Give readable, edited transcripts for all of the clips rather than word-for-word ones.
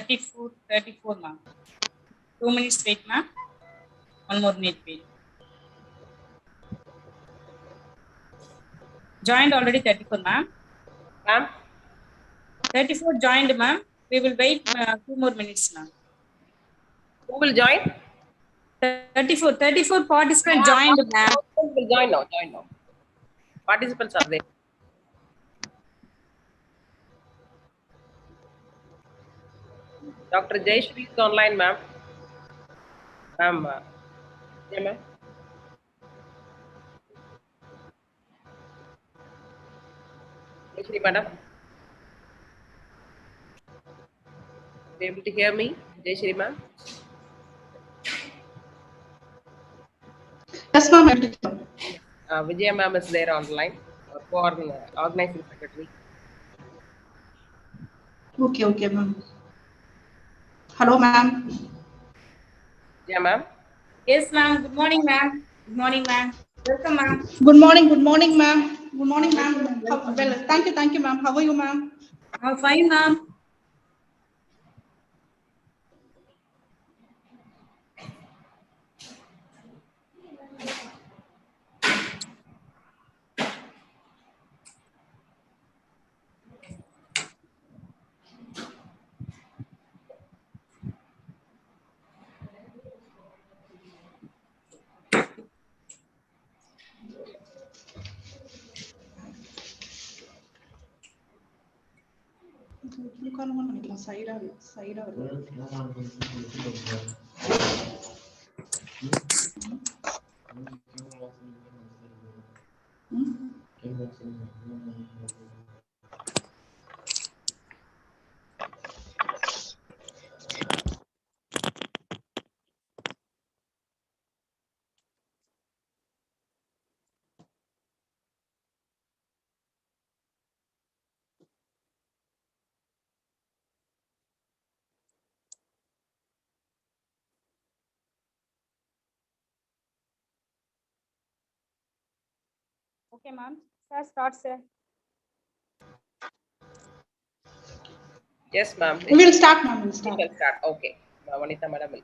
34, ma'am. 2 minutes wait, ma'am. 1 more minute wait. Joined already 34, ma'am. Ma'am? 34 joined, ma'am. We will wait 2 more minutes, ma'am. Who will join? 34 participants joined, ma'am. Will join now. Participants are there. Dr. Jayashree is online, ma'am. Ma'am. Yeah, ma'am. Jayashree, madam. Be able to hear me, Jayashree, ma'am? Yes, ma'am. Vijaya ma'am is there online for organizing secretary. Okay, ma'am. Hello, ma'am. Yeah, ma'am. Yes, ma'am. Good morning, ma'am. Good morning, ma'am. Welcome, ma'am. Good morning, ma'am. Good morning, ma'am. Well, thank you, ma'am. How are you, ma'am? I'm fine, ma'am. Side. Okay, ma'am. Sir, start, sir. Yes, ma'am. We will start, ma'am. We will start. Okay. Vanitha madam will.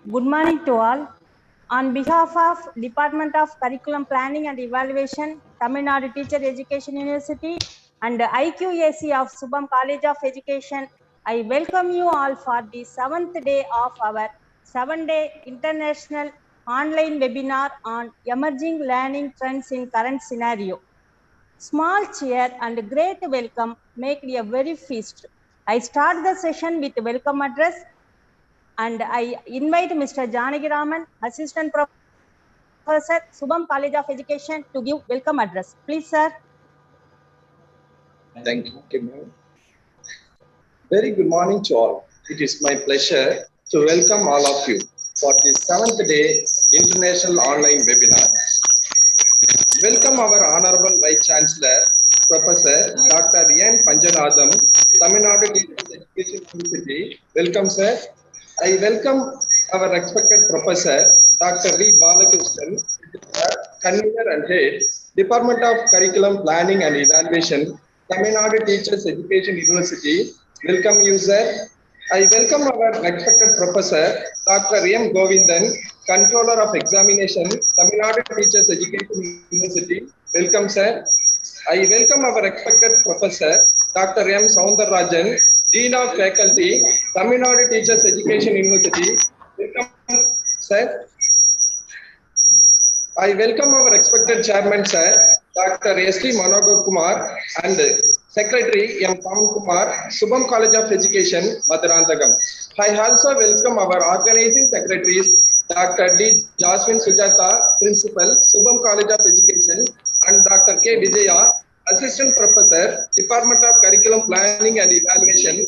Good morning to all. On behalf of Department of Curriculum Planning and Evaluation, Tamil Nadu Teacher Education University and IQAC of Subham College of Education, I welcome you all for the 7th day of our 7-day international online webinar on emerging learning trends in current scenario. Small cheer and great welcome make a very feast. I start the session with welcome address and I invite Mr. Janagiraman, Assistant Professor, Subham College of Education, to give welcome address. Please, sir. Thank you, ma'am. Very good morning to all. It is my pleasure to welcome all of you for the 7th day International Online Webinar. Welcome our Honorable Vice Chancellor, Professor Dr. N. Panjanatham, Tamil Nadu Teachers Education University. Welcome, sir. I welcome our respected Professor Dr. V. Balakrishnan, Convener and Head, Department of Curriculum Planning and Evaluation, Tamil Nadu Teachers Education University. Welcome you, sir. I welcome our respected Professor Dr. M. Govindan, Controller of Examination, Tamil Nadu Teachers Education University. Welcome, sir. I welcome our respected Professor Dr. M. Soundararajan, Dean of Faculty, Tamil Nadu Teachers Education University. Welcome, sir. I welcome our respected Chairman, sir, Dr. S.T. Manohar Kumar, and Secretary M. Pawan Kumar, Subham College of Education, Maduranthagam. I also welcome our organizing secretaries, Dr. D. Jasmine Sujata, Principal, Subham College of Education, and Dr. K.VIJAYA, Assistant Professor, Department of Curriculum Planning and Evaluation,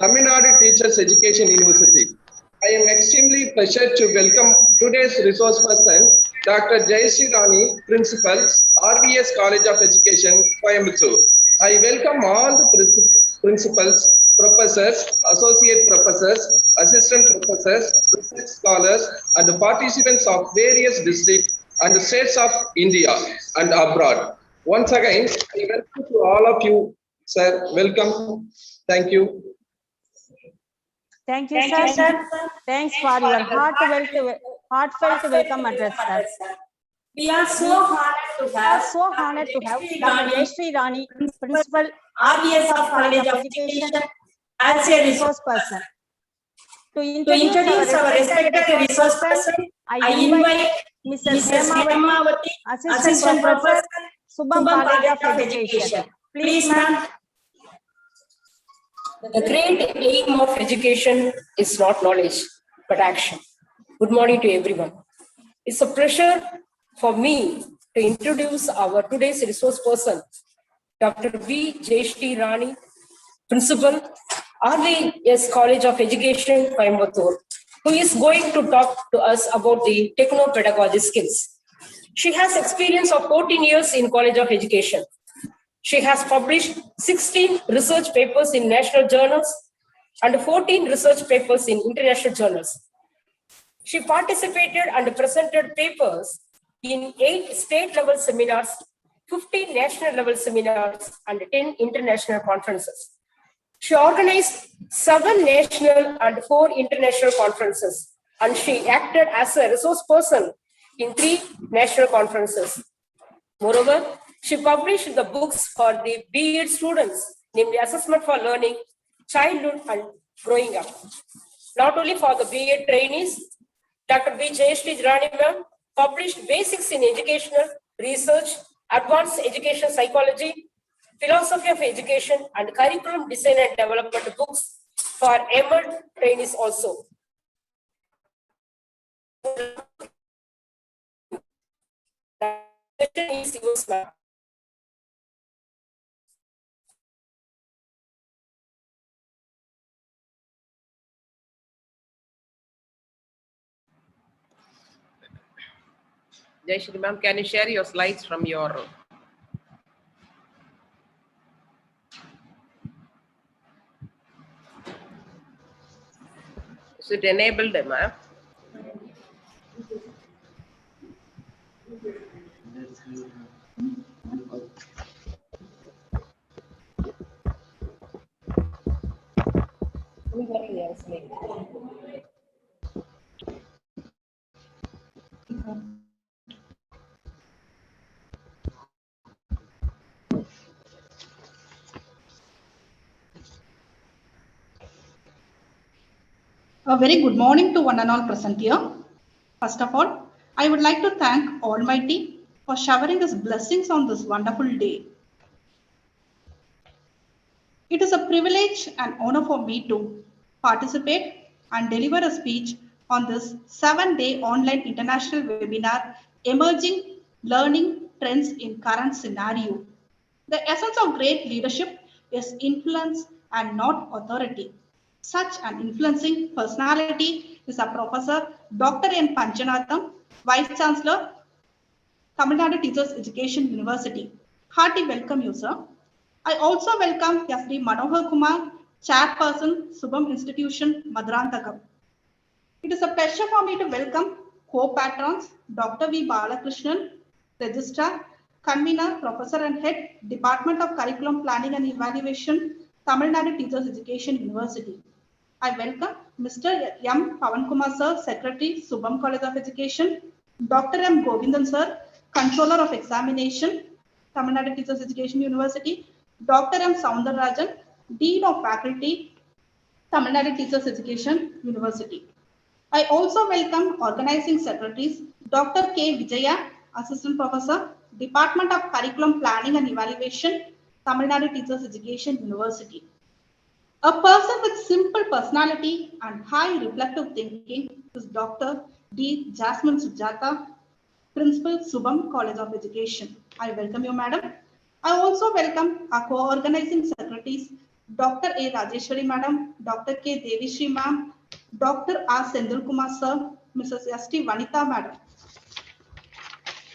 Tamil Nadu Teachers Education University. I am extremely pleased to welcome today's resource person, Dr. Jayashree Rani, Principal, RVS College of Education, Coimbatore. I welcome all the principals, professors, associate professors, assistant professors, research scholars, and participants of various districts and states of India and abroad. Once again, I welcome to all of you, sir. Welcome. Thank you. Thank you, sir. Thanks for your heartfelt welcome address, sir. We are so honored to have Dr. Jayashree Rani, Principal RVS of College of Education as a resource person. To To introduce our respected resource person, I invite Mrs. Hemavati, Assistant Professor, Subham College of Education. Please, ma'am. The great aim of education is not knowledge, but action. Good morning to everyone. It's a pleasure for me to introduce our today's resource person, Dr.K.VIJAYA Rani, Principal, RVS College of Education, Coimbatore, who is going to talk to us about the Techno Pedagogy skills. She has experience of 14 years in College of Education. She has published 16 research papers in national journals and 14 research papers in international journals. She participated and presented papers in 8 state-level seminars, 15 national-level seminars, and 10 international conferences. She organized 7 national and 4 international conferences, and she acted as a resource person in 3 national conferences. Moreover, she published the books for the B.Ed students, namely Assessment for Learning, Childhood and Growing Up. Not only for the B.Ed trainees, Dr.K.VIJAYA Rani ma'am published Basics in Educational Research, Advanced Education Psychology, Philosophy of Education, and Curriculum Design and Development books for ML trainees also. Is yours, ma'am. Jayashree ma'am, can you share your slides from your... Is it enabled, ma'am? A very good morning to one and all present here. First of all, I would like to thank Almighty for showering His blessings on this wonderful day. It is a privilege and honor for me to participate and deliver a speech on this 7-day online international webinar, Emerging Learning Trends in Current Scenario. The essence of great leadership is influence and not authority. Such an influencing personality is a Professor Dr. N. Panchanatham, Vice Chancellor, Tamil Nadu Teachers Education University. Hearty welcome you, sir. I also welcome Sri Manohar Kumar, Chairperson, Subham Institution, Maduranthakam. It is a pleasure for me to welcome co-patrons, Dr. V. Balakrishnan, Registrar, Convener, Professor and Head, Department of Curriculum Planning and Evaluation, Tamil Nadu Teachers Education University. I welcome Mr. M. Pavan Kumar Sir, Secretary, Subham College of Education, Dr. M. Govindan Sir, Controller of Examination, Tamil Nadu Teachers Education University, Dr. M. Soundararajan, Dean of Faculty, Tamil Nadu Teachers Education University. I also welcome Organizing Secretaries, Dr. K.VIJAYA, Assistant Professor, Department of Curriculum Planning and Evaluation, Tamil Nadu Teachers Education University. A person with simple personality and high reflective thinking is Dr. D. Jasmine Sujata, Principal, Subham College of Education. I welcome you, Madam. I also welcome our co-organizing secretaries, Dr. A. Rajeshwari Madam, Dr. K. Devishri Ma'am, Dr. R. Sendil Kumar Sir, Mrs. S.T. Vanitha Madam.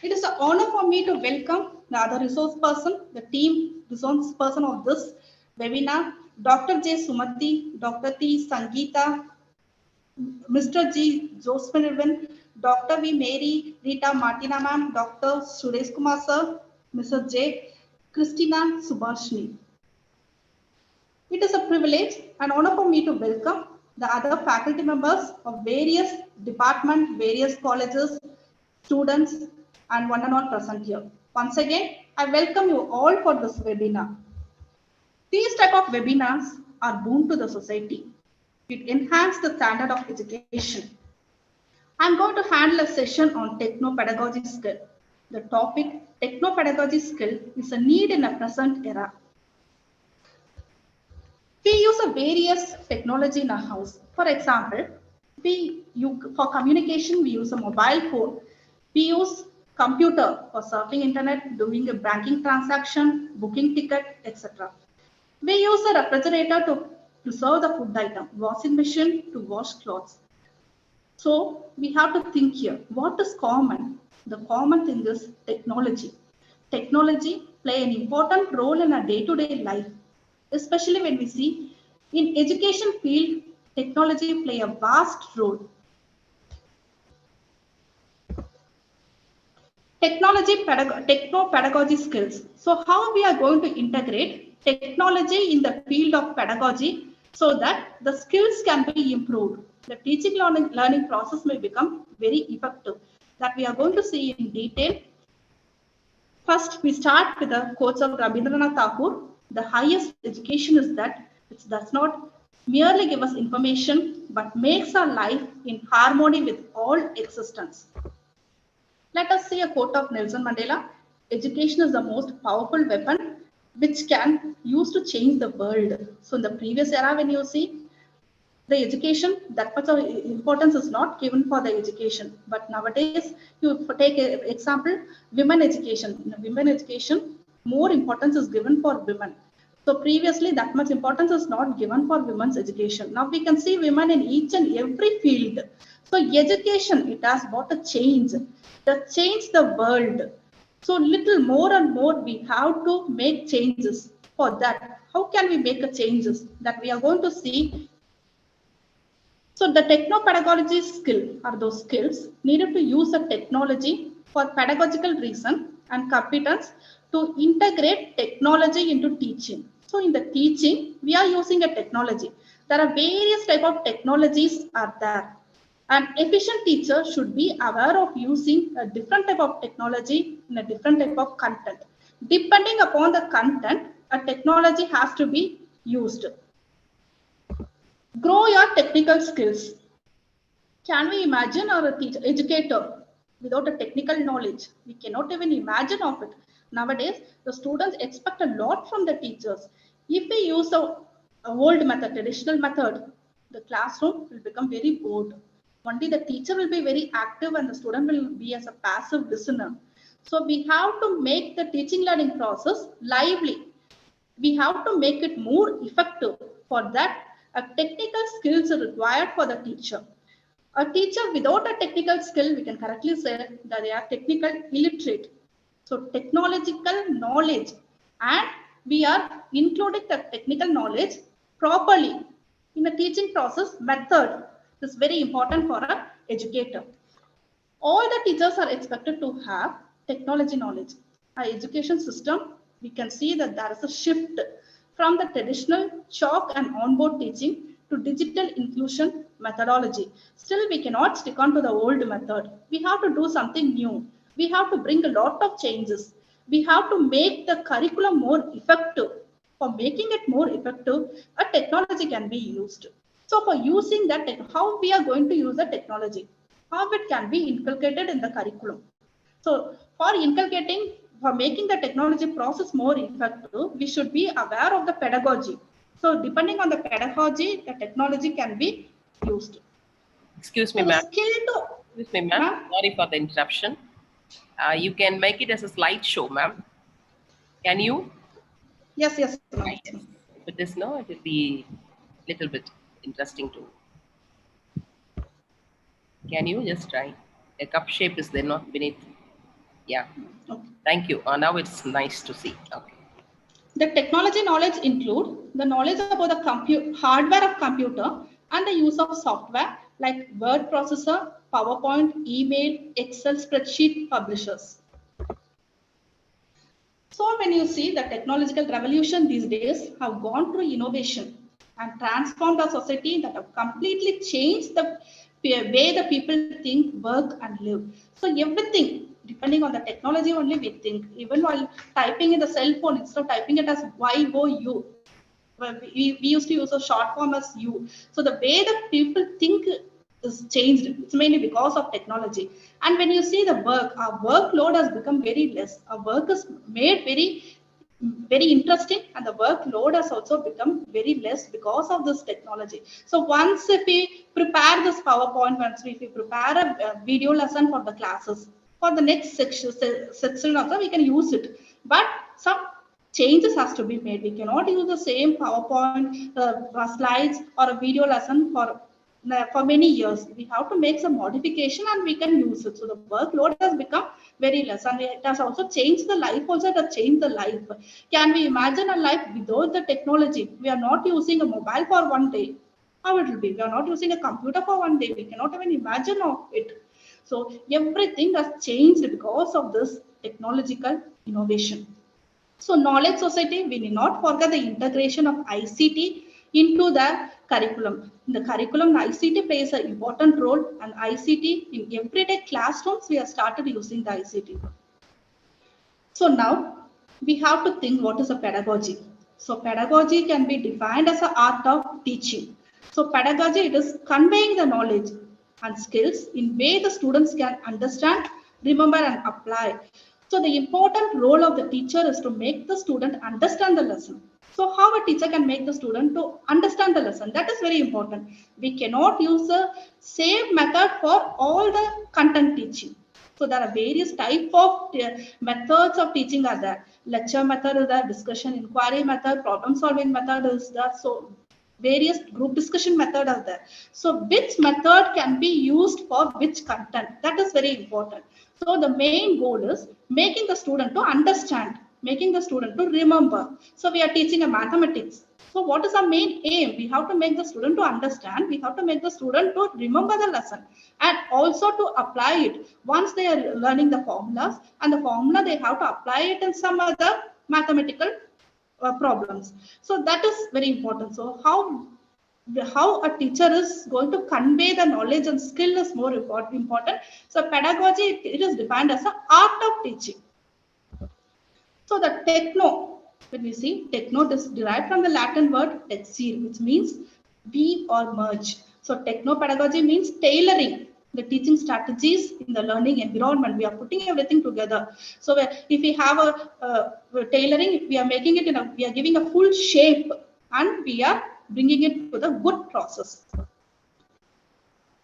It is an honor for me to welcome the other resource person, the team resource person of this webinar, Dr. J. Sumati, Dr. T. Sangeeta, Mr. G. Josephin, Dr. V. Mary, Rita Martina Ma'am, Dr. Suresh Kumar Sir, Mrs. J. Christina Subhashni. It is a privilege and honor for me to welcome the other faculty members of various departments, various colleges, students, and one and all present here. Once again, I welcome you all for this webinar. These type of webinars are boon to the society. It enhances the standard of education. I'm going to handle a session on techno-pedagogy skill. The topic techno-pedagogy skill is a need in a present era. We use a various technology in our house. For example, for communication, we use a mobile phone. We use computer for surfing internet, doing a banking transaction, booking ticket, etc. We use a refrigerator to preserve the food item, washing machine to wash clothes. So we have to think here, what is common? The common thing is technology. Technology play an important role in our day-to-day life, especially when we see in education field, technology play a vast role. Techno-pedagogy skills. So how we are going to integrate technology in the field of pedagogy so that the skills can be improved. The teaching learning process may become very effective. That we are going to see in detail. First, we start with the quotes of Rabindranath Tagore. The highest education is that it does not merely give us information, but makes our life in harmony with all existence. Let us see a quote of Nelson Mandela. Education is the most powerful weapon which can use to change the world. So in the previous era, when you see the education, that much of importance is not given for the education. But nowadays, you take an example, women education. In women education, more importance is given for women. So previously, that much importance is not given for women's education. Now we can see women in each and every field. So education, it has brought a change. That changed the world. So little more and more we have to make changes. For that, how can we make a changes? That we are going to see. So the techno-pedagogy skill are those skills needed to use the technology for pedagogical reason and competence to integrate technology into teaching. So in the teaching, we are using a technology. There are various type of technologies are there. An efficient teacher should be aware of using a different type of technology in a different type of content. Depending upon the content, a technology has to be used. Grow your technical skills. Can we imagine our educator without a technical knowledge? We cannot even imagine of it. Nowadays, the students expect a lot from the teachers. If we use a old method, traditional method, the classroom will become very bored. Only the teacher will be very active and the student will be as a passive listener. So we have to make the teaching learning process lively. We have to make it more effective. For that, a technical skills are required for the teacher. A teacher without a technical skill, we can correctly say that they are technical illiterate. So technological knowledge, and we are including the technical knowledge properly in the teaching process method is very important for an educator. All the teachers are expected to have technology knowledge. Our education system, we can see that there is a shift from the traditional chalk and onboard teaching to digital inclusion methodology. Still, we cannot stick on to the old method. We have to do something new. We have to bring a lot of changes. We have to make the curriculum more effective. For making it more effective, a technology can be used. So for using that, how we are going to use the technology? How it can be inculcated in the curriculum. So for inculcating, for making the technology process more effective, we should be aware of the pedagogy. So depending on the pedagogy, the technology can be used. Excuse me, So ma'am. Excuse me, ma'am. Sorry for the interruption. You can make it as a slideshow, ma'am. Can you? Yes. With this, no, it will be a little bit interesting too. Can you just try? A cup shape is there, not beneath. Yeah. Okay. Thank you. Now it's nice to see. Okay. The technology knowledge include the knowledge about the hardware of computer and the use of software like word processor, PowerPoint, email, Excel spreadsheet publishers. So when you see the technological revolution these days have gone through innovation and transformed our society that have completely changed the way the people think, work and live. So everything depending on the technology only we think. Even while typing in the cell phone, instead of typing it as YOU, we used to use a short form as U. So the way that people think is changed. It's mainly because of technology. And when you see the work, our workload has become very less. Our work is made very interesting, and the workload has also become very less because of this technology. So once if we prepare this PowerPoint, once if we prepare a video lesson for the classes, for the next section also we can use it. But some changes has to be made. We cannot use the same PowerPoint slides or a video lesson for many years. We have to make some modification and we can use it. So the workload has become very less, and it has also changed the life. Also, it has changed the life. Can we imagine a life without the technology? We are not using a mobile for one day. How it will be? We are not using a computer for one day. We cannot even imagine of it. So everything has changed because of this technological innovation. So knowledge society, we need not forget the integration of ICT into the curriculum. In the curriculum, the ICT plays an important role, and ICT in everyday classrooms, we have started using the ICT. So now we have to think what is a pedagogy. So pedagogy can be defined as an art of teaching. So pedagogy, it is conveying the knowledge and skills in way the students can understand, remember and apply. So the important role of the teacher is to make the student understand the lesson. So how a teacher can make the student to understand the lesson, that is very important. We cannot use the same method for all the content teaching. So there are various type of methods of teaching are there. Lecture method is there, discussion inquiry method, problem solving method is there. So various group discussion method are there. So which method can be used for which content? That is very important. So the main goal is making the student to understand, making the student to remember. So we are teaching a mathematics. So what is our main aim? We have to make the student to understand. We have to make the student to remember the lesson and also to apply it. Once they are learning the formulas and the formula, they have to apply it in some other mathematical problems. So that is very important. So how a teacher is going to convey the knowledge and skill is more important. So pedagogy, it is defined as an art of teaching. So the techno, when we see techno, this is derived from the Latin word texere, which means weave or merge. So techno pedagogy means tailoring the teaching strategies in the learning environment. We are putting everything together. So if we have a tailoring, we are making it we are giving a full shape and we are bringing it to the good process.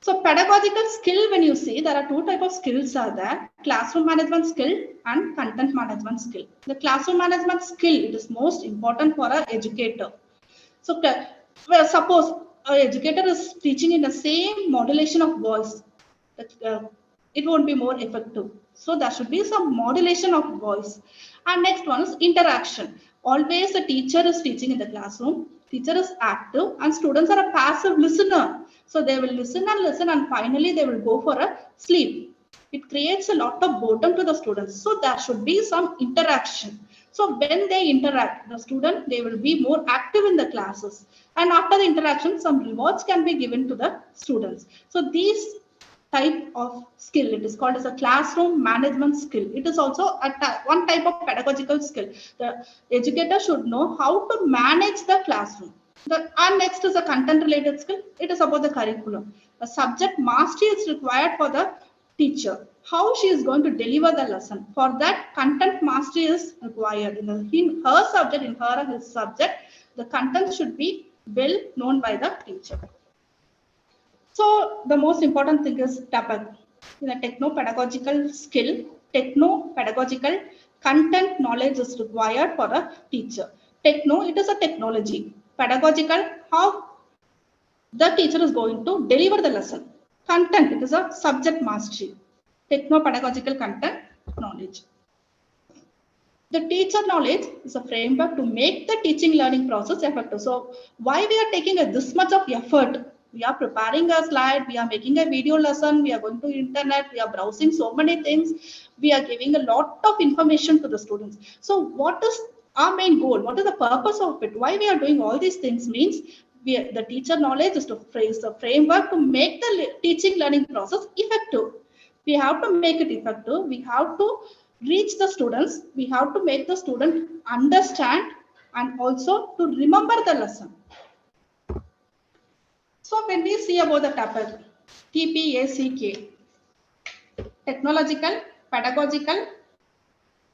So pedagogical skill, when you see, there are two types of skills are there: classroom management skill and content management skill. The classroom management skill, it is most important for an educator. So well, suppose an educator is teaching in the same modulation of voice, it won't be more effective. So there should be some modulation of voice. And next one is interaction. Always the teacher is teaching in the classroom. Teacher is active and students are a passive listener. So they will listen and finally they will go for a sleep. It creates a lot of boredom to the students. So there should be some interaction. So when they interact, the student, they will be more active in the classes. And after the interaction, some rewards can be given to the students. So these type of skill, it is called as a classroom management skill. It is also one type of pedagogical skill. The educator should know how to manage the classroom. And next is a content related skill. It is about the curriculum. The subject mastery is required for the teacher. How she is going to deliver the lesson. For that, content mastery is required. In her subject, in her or his subject, the content should be well known by the teacher. So the most important thing is TAPAG. In a techno-pedagogical skill, techno-pedagogical content knowledge is required for a teacher. Techno, it is a technology. Pedagogical, how the teacher is going to deliver the lesson. Content, it is a subject mastery. Techno-pedagogical content knowledge. The teacher knowledge is a framework to make the teaching learning process effective. So why we are taking this much of effort We are preparing a slide, we are making a video lesson, we are going to internet, we are browsing so many things, we are giving a lot of information to the students. So what is our main goal? What is the purpose of it? Why we are doing all these things means the teacher knowledge is to phrase the framework to make the teaching learning process effective. We have to make it effective. We have to reach the students. We have to make the student understand and also to remember the lesson. So when we see about the topic, TPACK, technological, pedagogical,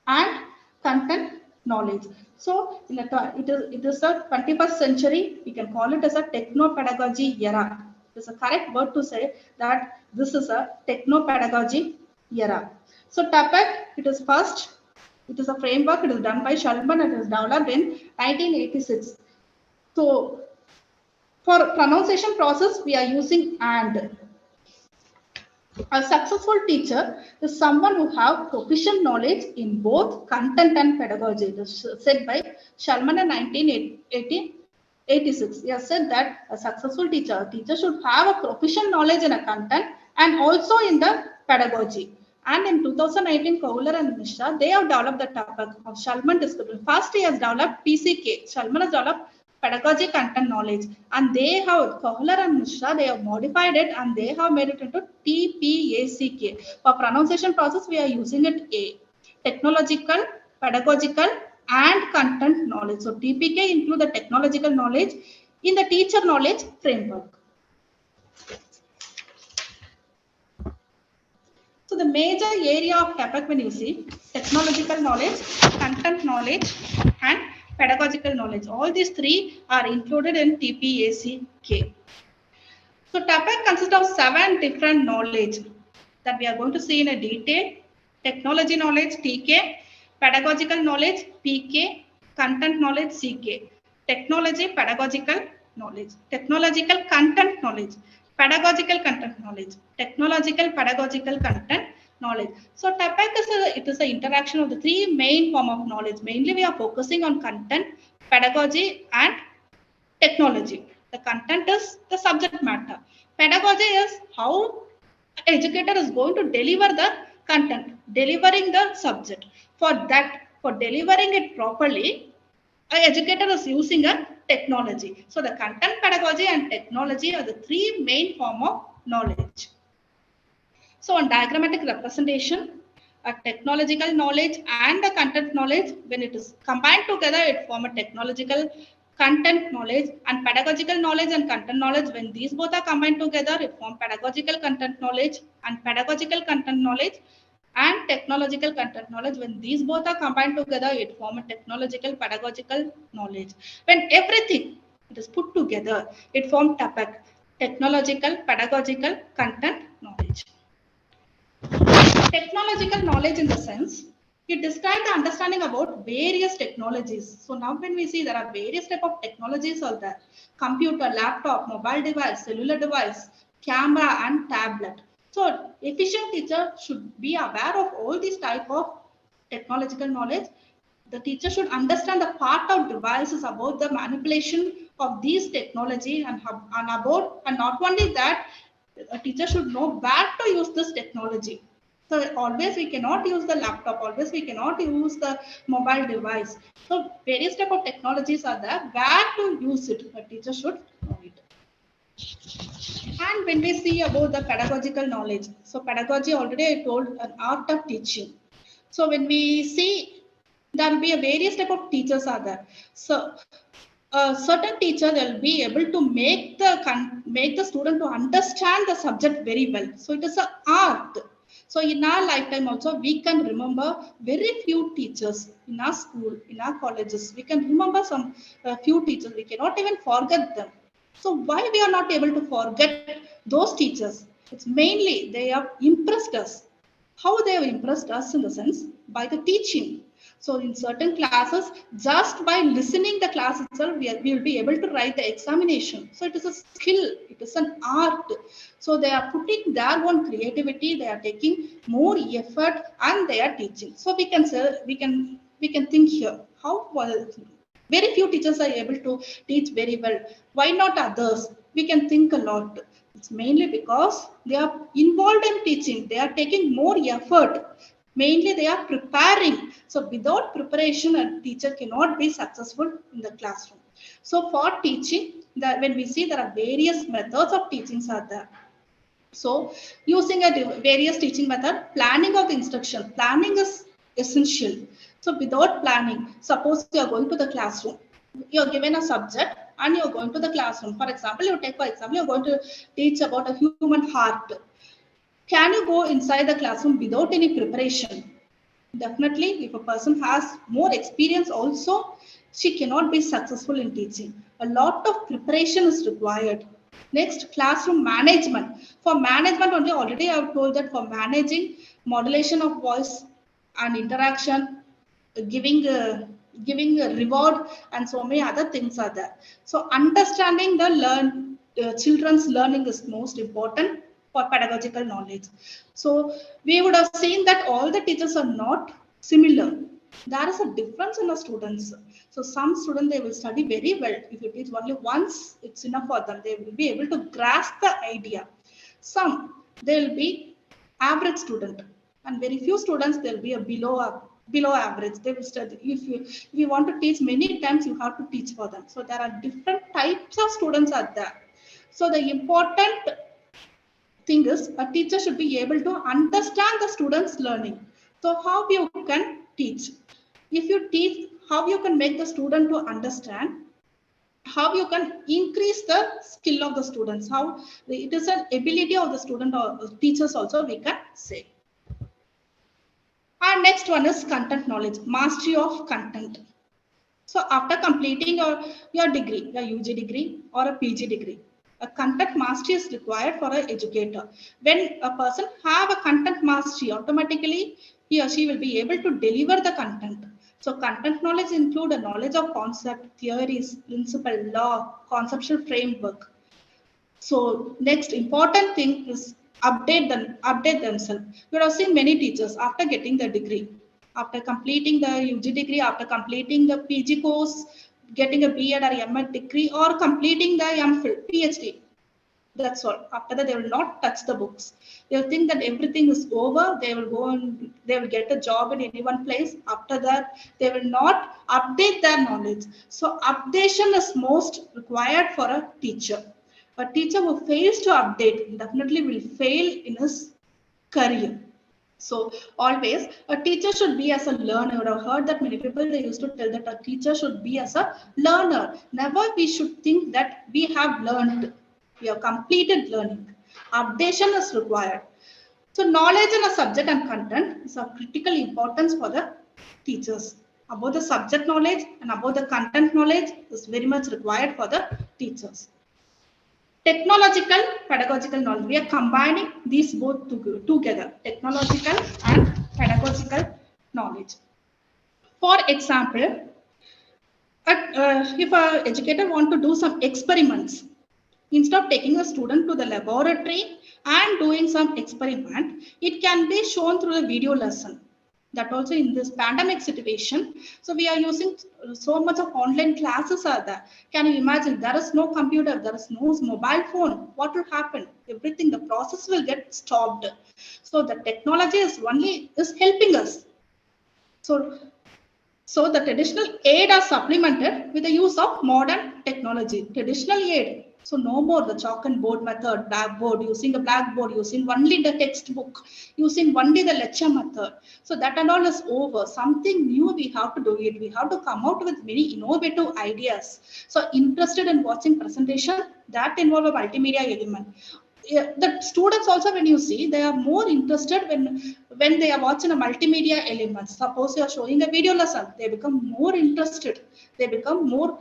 and content knowledge. So it is the 21st century. We can call it as a techno pedagogy era. It is a correct word to say that this is a techno pedagogy era. So TAPAC, it is a framework. It is done by Shulman and it is developed in 1986. So for pronunciation process, we are using and. A successful teacher is someone who have proficient knowledge in both content and pedagogy. This is said by Sharman in 1986. He has said that a successful teacher should have a proficient knowledge in a content and also in the pedagogy. And in 2019, Kohler and Mishra, they have developed the topic of Shalman discipline. First, he has developed PCK. Shalman has developed pedagogy content knowledge, and they have Kohler and Mishra, they have modified it and they have made it into TPACK. For pronunciation process, we are using it A. Technological, pedagogical, and content knowledge. So TPK include the technological knowledge in the teacher knowledge framework. So the major area of TAPAC when you see technological knowledge, content knowledge, and pedagogical knowledge. All these three are included in TPACK. So TAPAC consists of 7 different knowledge that we are going to see in a detail. Technology knowledge, TK, pedagogical knowledge, PK, content knowledge, CK. Technology, pedagogical knowledge, technological content knowledge, pedagogical content knowledge, technological pedagogical content knowledge. So TAPAC is an interaction of the 3 main form of knowledge. Mainly we are focusing on content, pedagogy, and technology. The content is the subject matter. Pedagogy is how educator is going to deliver the content, delivering the subject. For delivering it properly, an educator is using a technology. So the content, pedagogy, and technology are the 3 main form of knowledge. So on diagrammatic representation, a technological knowledge and the content knowledge, when it is combined together, it form a technological content knowledge, and pedagogical knowledge and content knowledge, when these both are combined together, it form pedagogical content knowledge, and pedagogical content knowledge and technological content knowledge, when these both are combined together, it form a technological pedagogical knowledge. When everything it is put together, it form TAPAC, technological pedagogical content knowledge. Technological knowledge in the sense, it describes the understanding about various technologies. So now when we see there are various type of technologies are there, computer, laptop, mobile device, cellular device, camera, and tablet. So efficient teacher should be aware of all these type of technological knowledge. The teacher should understand the part of devices about the manipulation of these technology and not only that, a teacher should know where to use this technology. So always we cannot use the laptop, always we cannot use the mobile device. So various type of technologies are there, where to use it, a teacher should know it. And when we see about the pedagogical knowledge, so pedagogy already I told an art of teaching. So when we see, there will be a various type of teachers are there. So a certain teacher will be able to make the student to understand the subject very well. So it is an art. So in our lifetime also, we can remember very few teachers in our school, in our colleges. We can remember some few teachers. We cannot even forget them. So why we are not able to forget those teachers? It's mainly they have impressed us. How they have impressed us in the sense by the teaching. So in certain classes, just by listening the class itself, we will be able to write the examination. So it is a skill, it is an art. So they are putting their own creativity, they are taking more effort, and they are teaching. So we can say, we can think here, how well very few teachers are able to teach very well. Why not others? we can think a lot. It's mainly because they are involved in teaching. They are taking more effort. Mainly they are preparing. So without preparation, a teacher cannot be successful in the classroom. So for teaching, when we see there are various methods of teachings are there. So using a various teaching method, planning of instruction, planning is essential. So without planning, suppose you are going to the classroom, you are given a subject and you are going to the classroom. For example, you are going to teach about a human heart. Can you go inside the classroom without any preparation? Definitely, if a person has more experience also, she cannot be successful in teaching. A lot of preparation is required. Next, classroom management. For management only, already I have told that for managing modulation of voice and interaction, giving a reward and so many other things are there. So understanding the children's learning is most important for pedagogical knowledge. So we would have seen that all the teachers are not similar. There is a difference in the students. So some students, they will study very well. If you teach only once, it's enough for them. They will be able to grasp the idea. Some, they will be average student, and very few students, they'll be a below average. They will study. If you want to teach many times, you have to teach for them. So there are different types of students are there. So the important thing is a teacher should be able to understand the students' learning. So how you can teach? If you teach, how you can make the student to understand, how you can increase the skill of the students, how it is an ability of the student or teachers also we can say. And next one is content knowledge, mastery of content. So after completing your degree, your UG degree or a PG degree, a content mastery is required for an educator. When a person have a content mastery, automatically he or she will be able to deliver the content. So content knowledge include a knowledge of concept, theories, principle, law, conceptual framework. So next important thing is update themselves. We have seen many teachers after getting the degree, after completing the UG degree, after completing the PG course, getting a B.Ed or M.Ed degree, or completing the MPhil, PhD. That's all. After that, they will not touch the books. They will think that everything is over. They will go and they will get a job in any one place. After that, they will not update their knowledge. So updation is most required for a teacher. A teacher who fails to update definitely will fail in his career. So always a teacher should be as a learner. I have heard that many people, they used to tell that a teacher should be as a learner. Never we should think that we have learned. We have completed learning. Updation is required. So knowledge in a subject and content is of critical importance for the teachers. About the subject knowledge and about the content knowledge is very much required for the teachers. Technological, pedagogical knowledge. We are combining these both together, technological and pedagogical knowledge. For example, if an educator want to do some experiments, instead of taking a student to the laboratory and doing some experiment, it can be shown through a video lesson. That also in this pandemic situation, so we are using so much of online classes are there. Can you imagine? There is no computer, there is no mobile phone. What will happen? Everything, the process will get stopped. So the technology is helping us. So the traditional aid are supplemented with the use of modern technology. Traditional aid. So no more the chalk and board method, blackboard, using the blackboard, using only the textbook, using only the lecture method. So that and all is over. Something new we have to do it. We have to come out with very innovative ideas. So interested in watching presentation, that involve a multimedia element. The students also, when you see, they are more interested when they are watching a multimedia element. Suppose you are showing a video lesson, they become more interested. They become more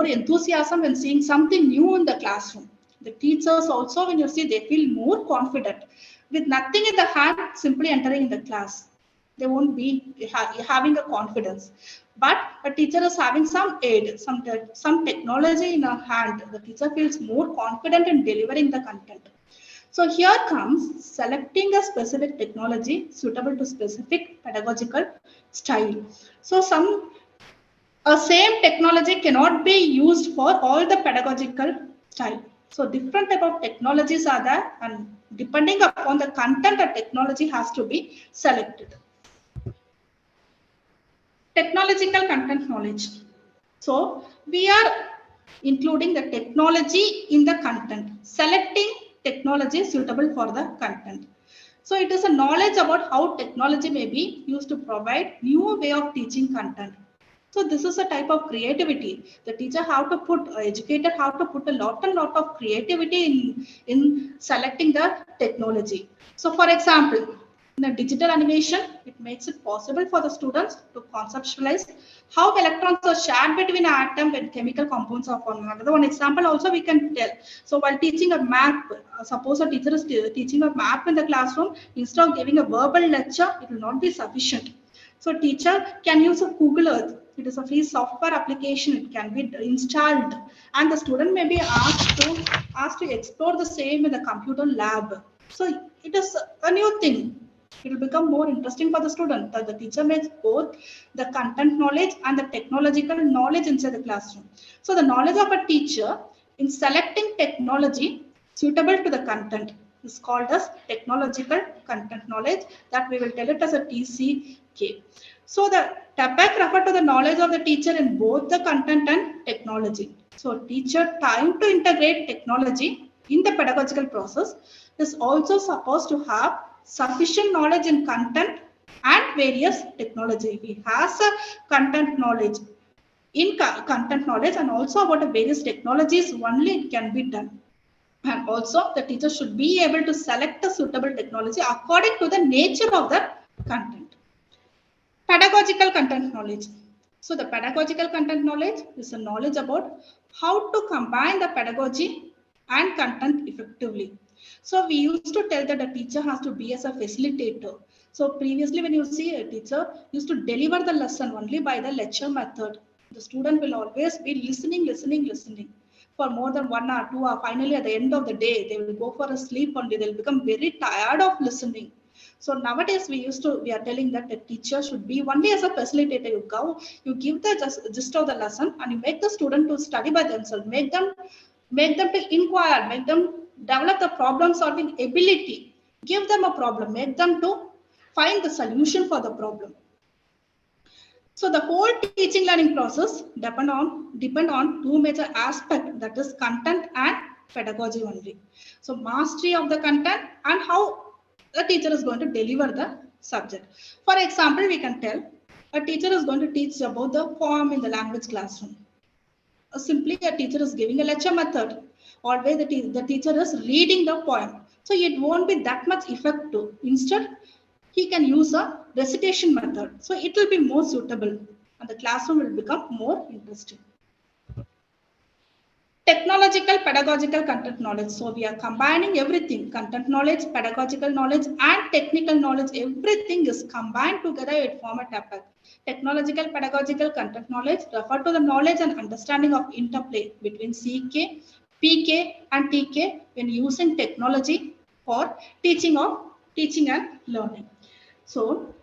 enthusiasm when seeing something new in the classroom. The teachers also, when you see, they feel more confident with nothing in the hand, simply entering in the class. They won't be having a confidence. But a teacher is having some aid, some technology in her hand. The teacher feels more confident in delivering the content. So here comes selecting a specific technology suitable to specific pedagogical style. So a same technology cannot be used for all the pedagogical style. So different type of technologies are there, and depending upon the content, a technology has to be selected. Technological content knowledge. So we are including the technology in the content, selecting technology suitable for the content. So it is a knowledge about how technology may be used to provide new way of teaching content. So this is a type of creativity. The teacher have to put, educator have to put a lot of creativity in selecting the technology. So for example, in a digital animation, it makes it possible for the students to conceptualize how electrons are shared between an atom and chemical compounds of one another. One example also we can tell. So while teaching a map, suppose a teacher is teaching a map in the classroom, instead of giving a verbal lecture, it will not be sufficient. So teacher can use a Google Earth. It is a free software application. It can be installed, and the student may be asked to explore the same in the computer lab. So it is a new thing. It will become more interesting for the student that the teacher makes both the content knowledge and the technological knowledge inside the classroom. So the knowledge of a teacher in selecting technology suitable to the content is called as technological content knowledge, that we will tell it as a TCK. So the TAPAC refer to the knowledge of the teacher in both the content and technology. So teacher time to integrate technology in the pedagogical process is also supposed to have sufficient knowledge in content and various technology. He has a content knowledge in content knowledge, and also about the various technologies only it can be done. And also the teacher should be able to select a suitable technology according to the nature of the content. Pedagogical content knowledge. So the pedagogical content knowledge is a knowledge about how to combine the pedagogy and content effectively. So we used to tell that a teacher has to be as a facilitator. So previously when you see a teacher used to deliver the lesson only by the lecture method, the student will always be listening for more than 1 hour, 2 hours. Finally at the end of the day, they will go for a sleep only. They will become very tired of listening. So nowadays we are telling that the teacher should be only as a facilitator. You give the gist of the lesson, and you make the student to study by themselves. Make them to inquire, make them develop the problem solving ability. Give them a problem, make them to find the solution for the problem. So the whole teaching learning process depend on two major aspects, that is content and pedagogy only. So mastery of the content and how the teacher is going to deliver the subject. For example, we can tell a teacher is going to teach about the poem in the language classroom. Simply a teacher is giving a lecture method. Always the teacher is reading the poem. So it won't be that much effective. Instead, he can use a recitation method. So it will be more suitable and the classroom will become more interesting. Technological, pedagogical content knowledge. So we are combining everything, content knowledge, pedagogical knowledge, and technical knowledge. Everything is combined together. It form a TAPAC. Technological, pedagogical content knowledge refer to the knowledge and understanding of interplay between CK, PK, and TK when using technology for teaching and learning. So,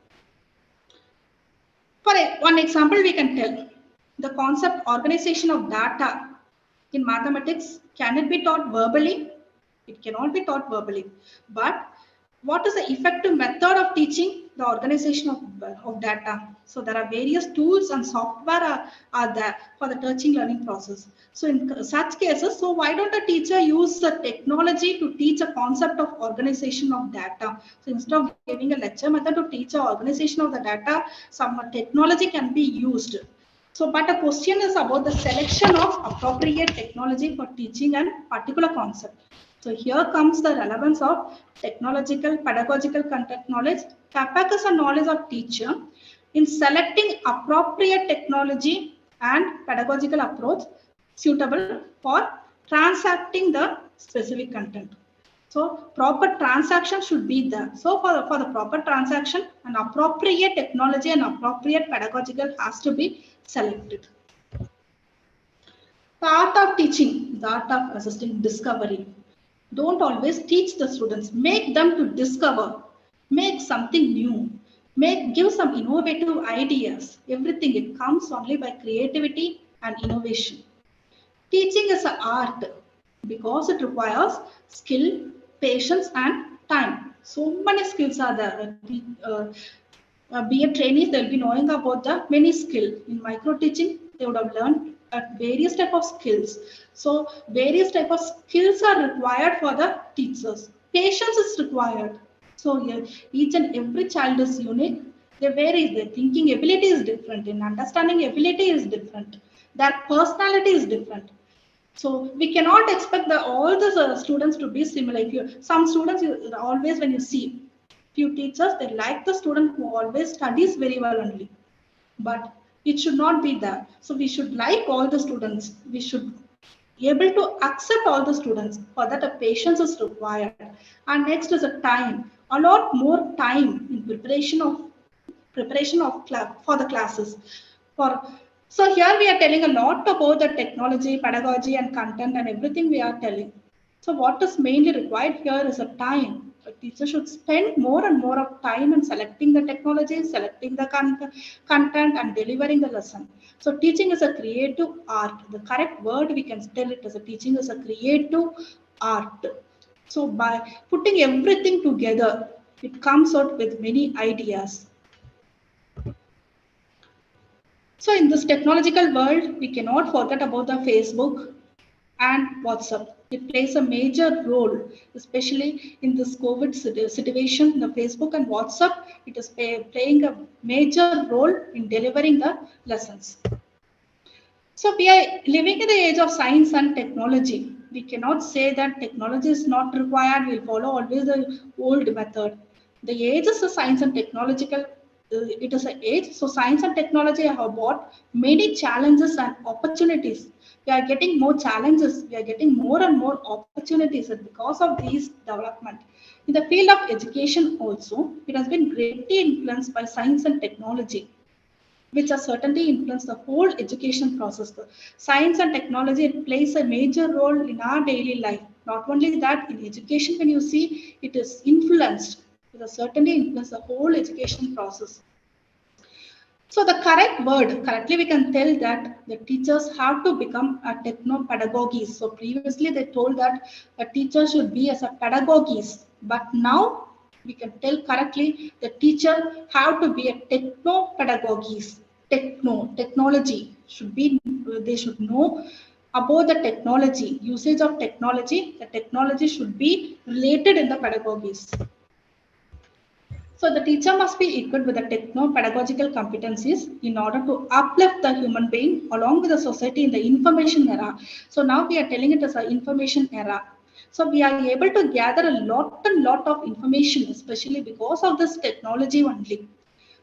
for one example, we can tell the concept organization of data in mathematics. Can it be taught verbally? It cannot be taught verbally. But what is the effective method of teaching the organization of data? So there are various tools and software are there for the teaching learning process. So in such cases, so why don't a teacher use the technology to teach a concept of organization of data? So instead of giving a lecture method to teach a organization of the data, some technology can be used. So, but a question is about the selection of appropriate technology for teaching a particular concept. So here comes the relevance of technological, pedagogical content knowledge. TAPAC is a knowledge of teacher in selecting appropriate technology and pedagogical approach suitable for transacting the specific content. So proper transaction should be there. So for the proper transaction, an appropriate technology and appropriate pedagogical has to be selected. The art of teaching, the art of assisting discovery. Don't always teach the students, make them to discover, make something new, give some innovative ideas. Everything, it comes only by creativity and innovation. Teaching is an art. because it requires skill, patience, and time. So many skills are there. Be a trainees, they'll be knowing about the many skill. In micro teaching, they would have learned various type of skills. So various type of skills are required for the teachers. Patience is required. So yeah, each and every child is unique. They vary. Their thinking ability is different. In understanding ability is different. Their personality is different. So we cannot expect all the students to be similar. If you, some students, always when you see few teachers, they like the student who always studies very well only. But it should not be that. So we should like all the students. We should be able to accept all the students. For that, a patience is required. And next is a time. A lot more time in preparation of for the classes. For so here we are telling a lot about the technology, pedagogy, and content, and everything we are telling. So what is mainly required here is a time. A teacher should spend more and more of time in selecting the technology, selecting the content, and delivering the lesson. So teaching is a creative art. The correct word we can tell it as a teaching is a creative art. So by putting everything together, it comes out with many ideas. So in this technological world, we cannot forget about the Facebook and WhatsApp. It plays a major role, especially in this COVID situation. The Facebook and WhatsApp, it is playing a major role in delivering the lessons. So we are living in the age of science and technology. We cannot say that technology is not required. We'll follow always the old method. The age is the science and technological. It is an age. So science and technology have brought many challenges and opportunities. We are getting more challenges. We are getting more and more opportunities because of these development. In the field of education also, it has been greatly influenced by science and technology, which has certainly influenced the whole education process. Science and technology, it plays a major role in our daily life. Not only that, in education, when you see, it is influenced. It has certainly influenced the whole education process. So the correct word, correctly we can tell that the teachers have to become a techno-pedagogies. So previously they told that a teacher should be as a pedagogies, but now we can tell correctly the teacher have to be a techno-pedagogies. Technology should be, they should know about the technology, usage of technology. The technology should be related in the pedagogies. So the teacher must be equipped with the techno-pedagogical competencies in order to uplift the human being along with the society in the information era. So now we are telling it as an information era. So we are able to gather a lot of information, especially because of this technology only.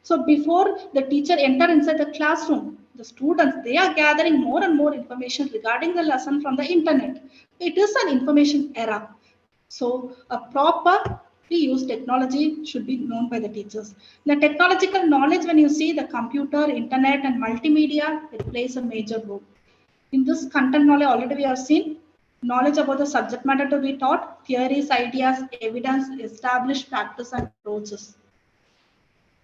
So before the teacher enter inside the classroom, the students, they are gathering more and more information regarding the lesson from the internet. It is an information era. So a proper use technology should be known by the teachers. The technological knowledge, when you see the computer, internet, and multimedia, it plays a major role. In this content knowledge, already we have seen knowledge about the subject matter to be taught, theories, ideas, evidence, established practice, and approaches.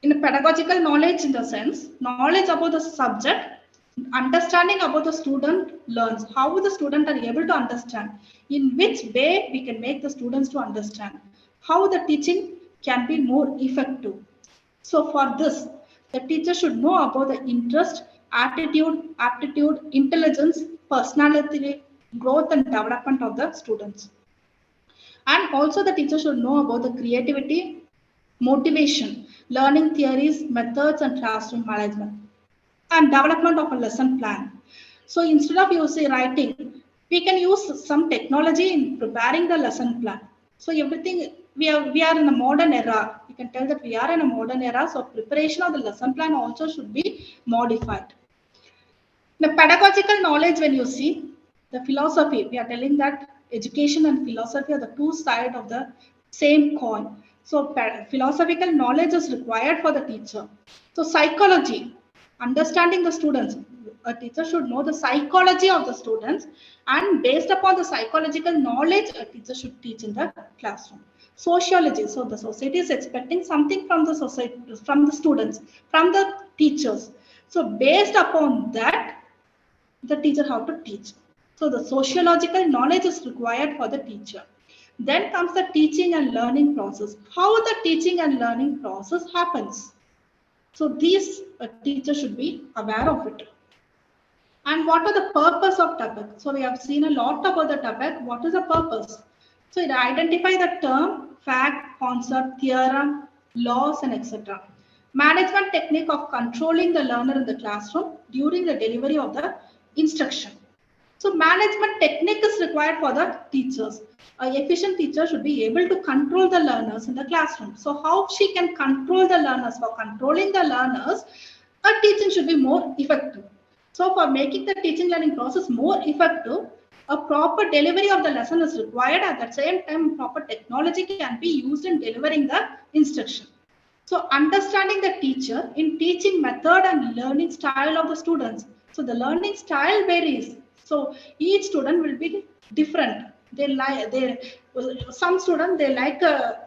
In a pedagogical knowledge, in the sense, knowledge about the subject, understanding about the student learns, how the student are able to understand, in which way we can make the students to understand, how the teaching can be more effective. So for this, the teacher should know about the interest, attitude, aptitude, intelligence, personality, growth and development of the students. And also the teacher should know about the creativity, motivation, learning theories, methods, and classroom management, and development of a lesson plan. So instead of using writing, we can use some technology in preparing the lesson plan. So everything, we are in a modern era. We can tell that we are in a modern era. So preparation of the lesson plan also should be modified. The pedagogical knowledge, when you see the philosophy, we are telling that education and philosophy are the two sides of the same coin. So philosophical knowledge is required for the teacher. So psychology, understanding the students. A teacher should know the psychology of the students, and based upon the psychological knowledge, a teacher should teach in the classroom. Sociology, so the society is expecting something from the society, from the students, from the teachers. So based upon that, the teacher how to teach. So the sociological knowledge is required for the teacher. Then comes the teaching and learning process. How the teaching and learning process happens. So these teachers should be aware of it. And what are the purpose of topic? So we have seen a lot about the topic. What is the purpose? So it identifies the term, fact, concept, theorem, laws, and etc. Management technique of controlling the learner in the classroom during the delivery of the instruction. So management technique is required for the teachers. An efficient teacher should be able to control the learners in the classroom. So how she can control the learners? For controlling the learners, a teaching should be more effective. So for making the teaching learning process more effective, a proper delivery of the lesson is required. At the same time, proper technology can be used in delivering the instruction. So understanding the teacher in teaching method and learning style of the students. So the learning style varies. So each student will be different. Some students they like a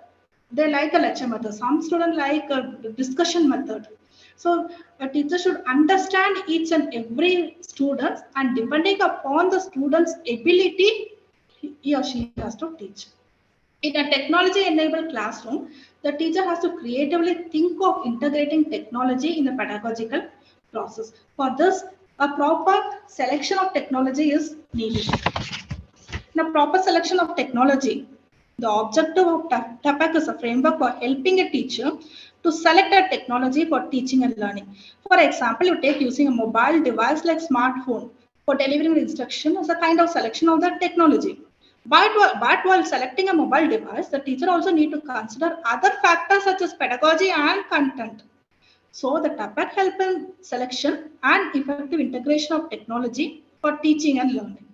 lecture method. Some students like a discussion method. So a teacher should understand each and every student, and depending upon the student's ability, he or she has to teach. In a technology-enabled classroom, the teacher has to creatively think of integrating technology in the pedagogical process. For this, a proper selection of technology is needed. In a proper selection of technology, the objective of TAPAC is a framework for helping a teacher to select a technology for teaching and learning. For example, you take using a mobile device like smartphone for delivering instruction as a kind of selection of that technology. But while selecting a mobile device, the teacher also need to consider other factors such as pedagogy and content. So the TAPAC help in selection and effective integration of technology for teaching and learning.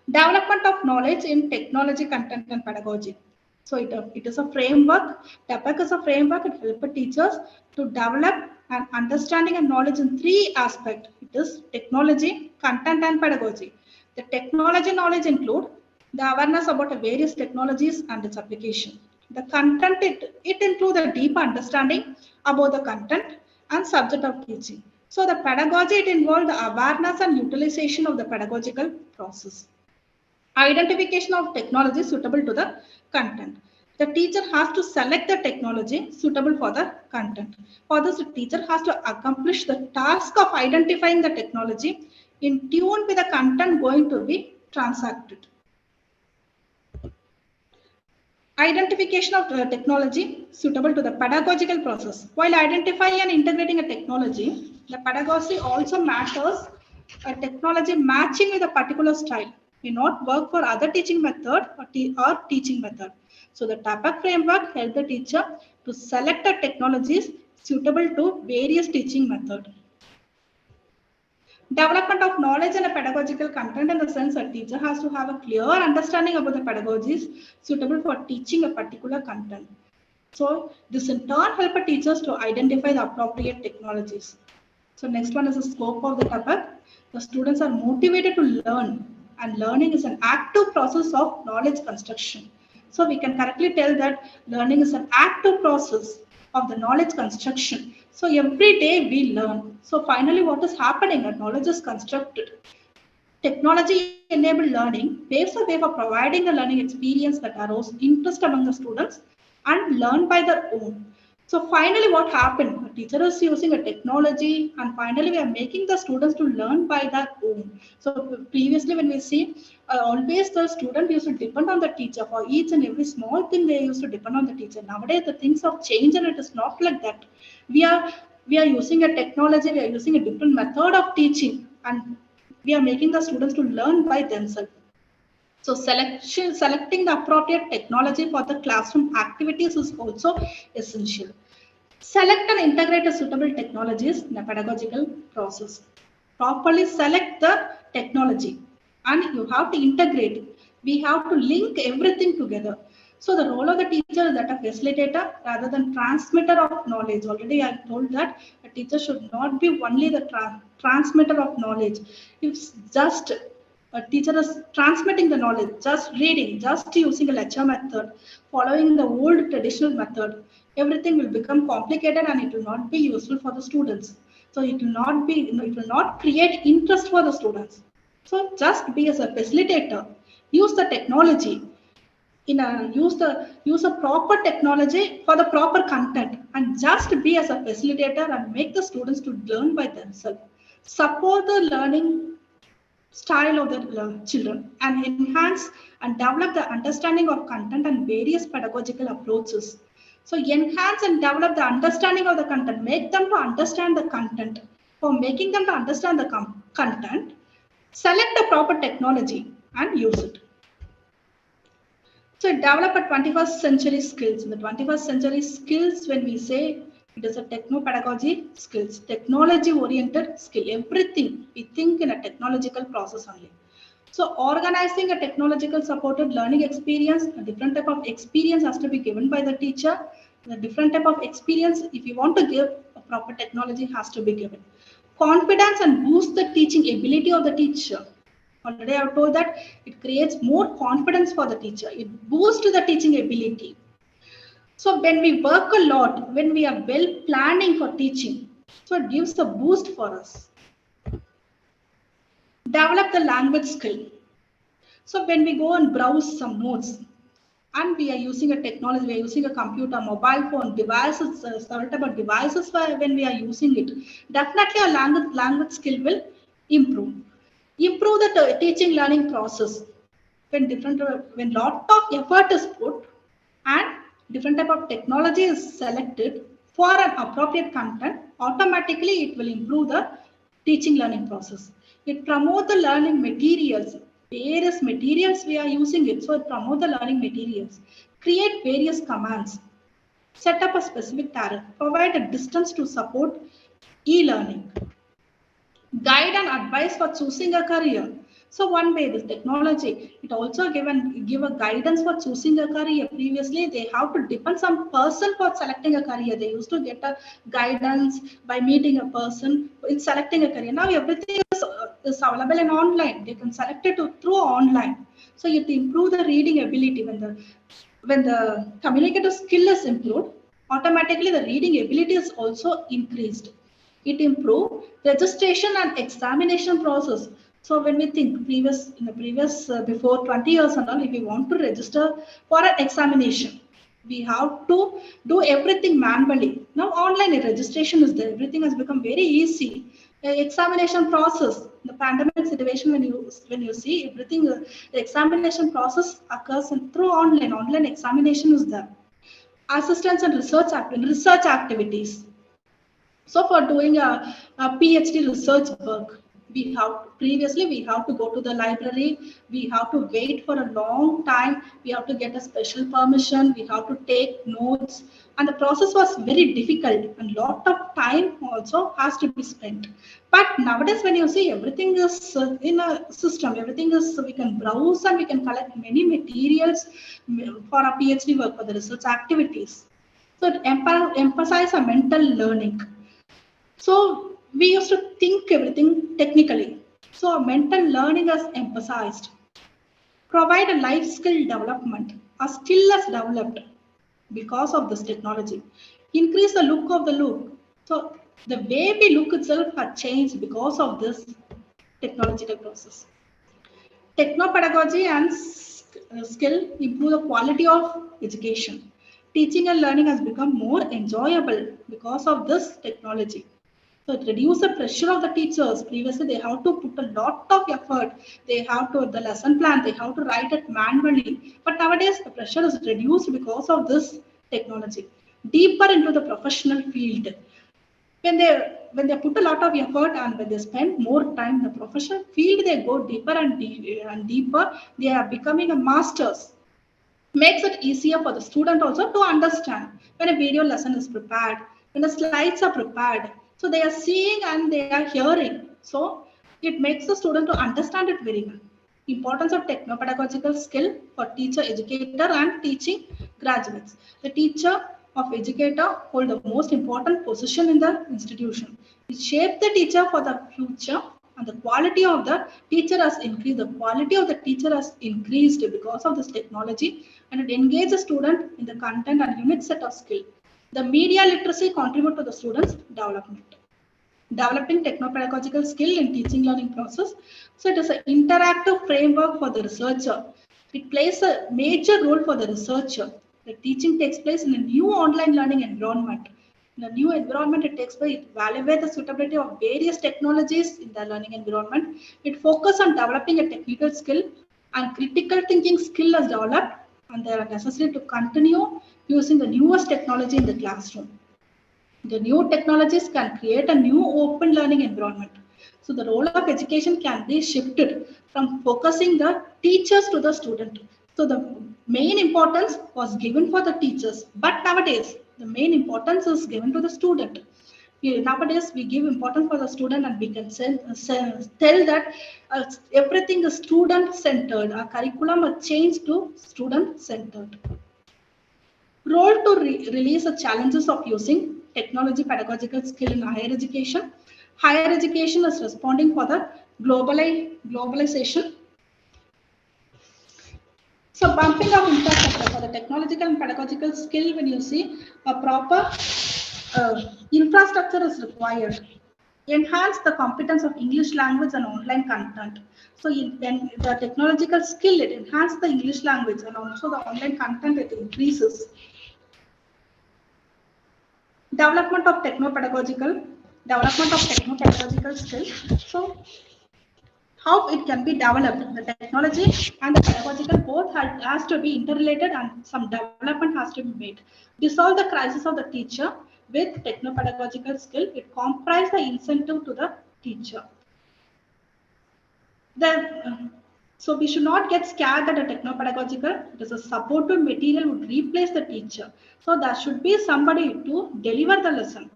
Development of knowledge in technology, content, and pedagogy. So it is a framework. TAPAC is a framework. It helps teachers to develop an understanding and knowledge in three aspects. It is technology, content, and pedagogy. The technology knowledge include the awareness about the various technologies and its application. The content, it includes a deep understanding about the content and subject of teaching. So the pedagogy, it involves the awareness and utilization of the pedagogical process. Identification of technology suitable to the content. The teacher has to select the technology suitable for the content. For this, the teacher has to accomplish the task of identifying the technology in tune with the content going to be transacted. Identification of technology suitable to the pedagogical process. While identifying and integrating a technology, the pedagogy also matters a technology matching with a particular style. May not work for other teaching method or teaching method. So the TAPAC framework helps the teacher to select the technologies suitable to various teaching methods. Development of knowledge and a pedagogical content in the sense a teacher has to have a clear understanding about the pedagogies suitable for teaching a particular content. So this in turn helps teachers to identify the appropriate technologies. So next one is the scope of the TAPAC. The students are motivated to learn, and learning is an active process of knowledge construction. So we can correctly tell that learning is an active process of the knowledge construction. So every day we learn. So finally what is happening? That knowledge is constructed. Technology-enabled learning paves the way for providing a learning experience that arouse interest among the students and learn by their own. So finally what happened? A teacher is using a technology, and finally we are making the students to learn by their own. So previously when we see, always the student used to depend on the teacher for each and every small thing. They used to depend on the teacher. Nowadays the things have changed, and it is not like that. We are using a technology, we are using a different method of teaching, and we are making the students to learn by themselves. So selecting the appropriate technology for the classroom activities is also essential. Select and integrate the suitable technologies in the pedagogical process. Properly select the technology, and you have to integrate it. We have to link everything together. So the role of the teacher is that of facilitator rather than transmitter of knowledge. Already I told that a teacher should not be only the transmitter of knowledge. It's just a teacher is transmitting the knowledge, just reading, just using a lecture method, following the old traditional method, everything will become complicated and it will not be useful for the students. So it will not create interest for the students. So just be as a facilitator, use the technology, use a proper technology for the proper content, and just be as a facilitator and make the students to learn by themselves. Support the learning style of the children and enhance and develop the understanding of content and various pedagogical approaches. So enhance and develop the understanding of the content, make them to understand the content. For making them to understand the content, select the proper technology and use it. So develop a 21st century skills. In the 21st century skills, when we say it is a techno-pedagogy skills, technology-oriented skill, everything we think in a technological process only. So organizing a technological supported learning experience, a different type of experience has to be given by the teacher. The different type of experience, if you want to give a proper technology, has to be given. Confidence and boost the teaching ability of the teacher. Already I've told that it creates more confidence for the teacher. It boosts the teaching ability. So when we work a lot, when we are well planning for teaching, so it gives a boost for us. Develop the language skill. So when we go and browse some notes, and we are using a technology, we are using a computer, mobile phone, devices, several devices when we are using it, definitely our language skill will improve. Improve the teaching learning process. When lot of effort is put and different type of technology is selected for an appropriate content, automatically it will improve the teaching learning process. It promotes the learning materials, various materials we are using it, so it promotes the learning materials. Create various commands, set up a specific tariff, provide a distance to support e-learning. Guide and advice for choosing a career. So one way, this technology, it also give a guidance for choosing a career. Previously, they have to depend some person for selecting a career. They used to get a guidance by meeting a person in selecting a career. Now everything is available in online. They can select it through online. So you improve the reading ability. When the communicative skill is improved, automatically the reading ability is also increased. It improves registration and examination process. So when we think before 20 years and all, if we want to register for an examination, we have to do everything manually. Now online registration is there. Everything has become very easy. The examination process, the pandemic situation, when you see everything, the examination process occurs through online. Online examination is there. Assistance and research activities. So for doing a PhD research work, we have to go to the library, we have to wait for a long time, we have to get a special permission, we have to take notes, and the process was very difficult and lot of time also has to be spent. But nowadays when you see everything is in a system, everything is, we can browse and we can collect many materials for a PhD work, for the research activities. So it emphasize a mental learning. So we used to think everything technically. So mental learning is emphasized. Provide a life skill development. A skill is developed because of this technology. Increase the look of the look. So the way we look itself has changed because of this technological process. Techno-pedagogy and skill improve the quality of education. Teaching and learning has become more enjoyable because of this technology. So it reduces the pressure of the teachers. Previously, they have to put a lot of effort. They have to, the lesson plan, they have to write it manually. But nowadays, the pressure is reduced because of this technology. Deeper into the professional field. When they put a lot of effort and when they spend more time in the professional field, they go deeper and deeper. They are becoming a masters. Makes it easier for the student also to understand when a video lesson is prepared, when the slides are prepared. So they are seeing and they are hearing. So it makes the student to understand it very well. Importance of techno-pedagogical skill for teacher, educator and teaching graduates. The teacher of educator hold the most important position in the institution. It shapes the teacher for the future, and the quality of the teacher has increased. The quality of the teacher has increased because of this technology, and it engages the student in the content and unique set of skill. The media literacy contribute to the students' development. developing techno-pedagogical skill in teaching learning process. So it is an interactive framework for the researcher. It plays a major role for the researcher. The teaching takes place in a new online learning environment. In a new environment, it takes place, it evaluates the suitability of various technologies in the learning environment. It focuses on developing a technical skill, and critical thinking skill is developed, and they are necessary to continue using the newest technology in the classroom. The new technologies can create a new open learning environment. So the role of education can be shifted from focusing the teachers to the student. So the main importance was given for the teachers, but nowadays the main importance is given to the student. Nowadays we give importance for the student, and we can tell that everything is student centered. Our curriculum is changed to student centered. Role to release the challenges of using technology pedagogical skill in higher education. Higher education is responding for the globalization. So bumping of infrastructure for the technological and pedagogical skill, when you see a proper infrastructure is required. Enhance the competence of English language and online content. So when the technological skill, it enhances the English language, and also the online content, it increases. Development of techno-pedagogical skill. So how it can be developed? The technology and the pedagogical both has to be interrelated, and some development has to be made. Dissolve the crisis of the teacher with techno-pedagogical skill. It comprises the incentive to the teacher. So we should not get scared that a techno-pedagogical, it is a supportive material, would replace the teacher. So there should be somebody to deliver the lesson.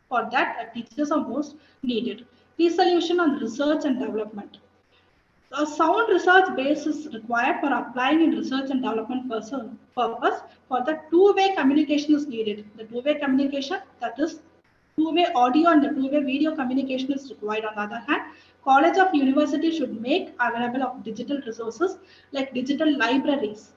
For that, teachers are most needed. Resolution on research and development. A sound research base is required for applying in research and development purpose. For the two-way communication is needed. The two-way communication, that is two-way audio and the two-way video communication, is required. On the other hand, college of university should make available of digital resources like digital libraries.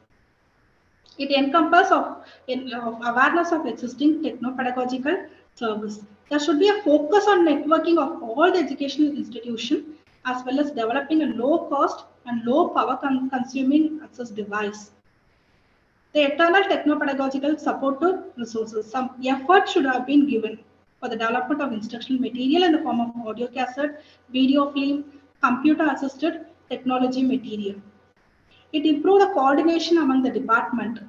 It encompasses of awareness of existing techno-pedagogical service. There should be a focus on networking of all the educational institutions, as well as developing a low-cost and low-power consuming access device. The eternal techno-pedagogical support to resources. Some effort should have been given for the development of instructional material in the form of audio cassette, video film, computer-assisted technology material. It improved the coordination among the department.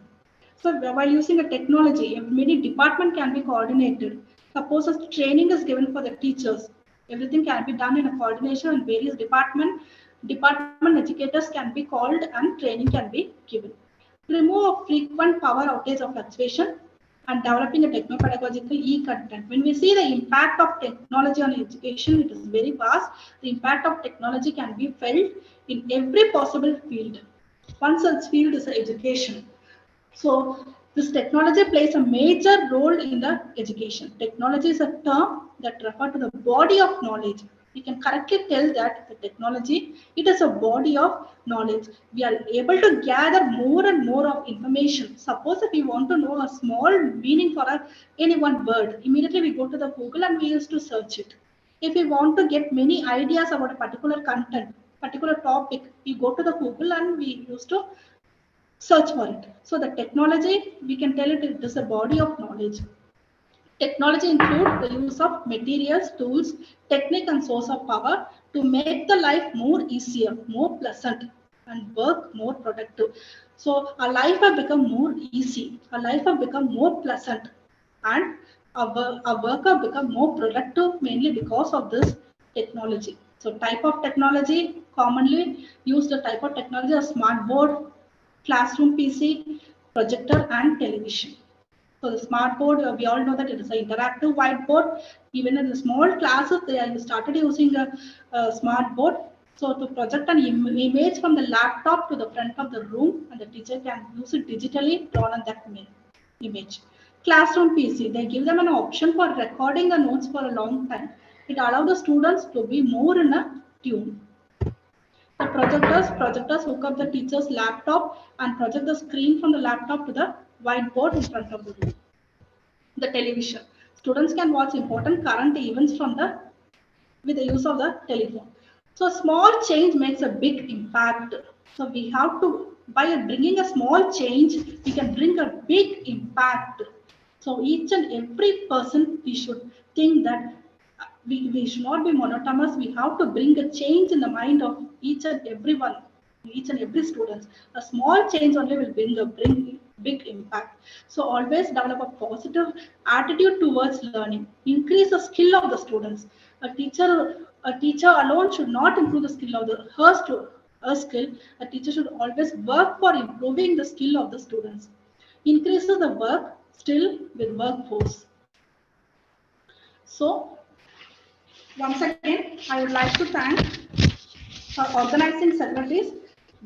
So while using a technology, many departments can be coordinated. Suppose a training is given for the teachers. Everything can be done in a coordination, and various department educators can be called and training can be given. Remove a frequent power outage of fluctuation and developing a techno-pedagogical e-content. When we see the impact of technology on education, it is very vast. The impact of technology can be felt in every possible field. One such field is education. So this technology plays a major role in the education. Technology is a term that refers to the body of knowledge. We can correctly tell that the technology, it is a body of knowledge. We are able to gather more and more of information. Suppose if we want to know a small meaning for any one word, immediately we go to the Google and we used to search it. If we want to get many ideas about a particular content, particular topic, we go to the Google and we used to search for it. So the technology, we can tell it is a body of knowledge. Technology includes the use of materials, tools, technique, and source of power to make the life more easier, more pleasant, and work more productive. So our life have become more easy, our life have become more pleasant, and our work have become more productive mainly because of this technology. So type of technology, commonly used the type of technology are smart board, classroom PC, projector, and television. So the smart board, we all know that it is an interactive whiteboard. Even in the small classes, they are started using a smart board. So to project an image from the laptop to the front of the room, and the teacher can use it digitally drawn on that image. Classroom PC, they give them an option for recording the notes for a long time. It allows the students to be more in a tune. The projectors hook up the teacher's laptop and project the screen from the laptop to the whiteboard in front of the room. The television. Students can watch important current events from the with the use of the telephone. So small change makes a big impact. So we have to, by bringing a small change, we can bring a big impact. So each and every person, we should think that we should not be monotonous. We have to bring a change in the mind of each and everyone, each and every student. A small change only will bring big impact. So always develop a positive attitude towards learning. Increase the skill of the students. A teacher alone should not improve the skill of her skill. A teacher should always work for improving the skill of the students. Increases the work still with workforce. So once again, I would like to thank our organizing secretaries,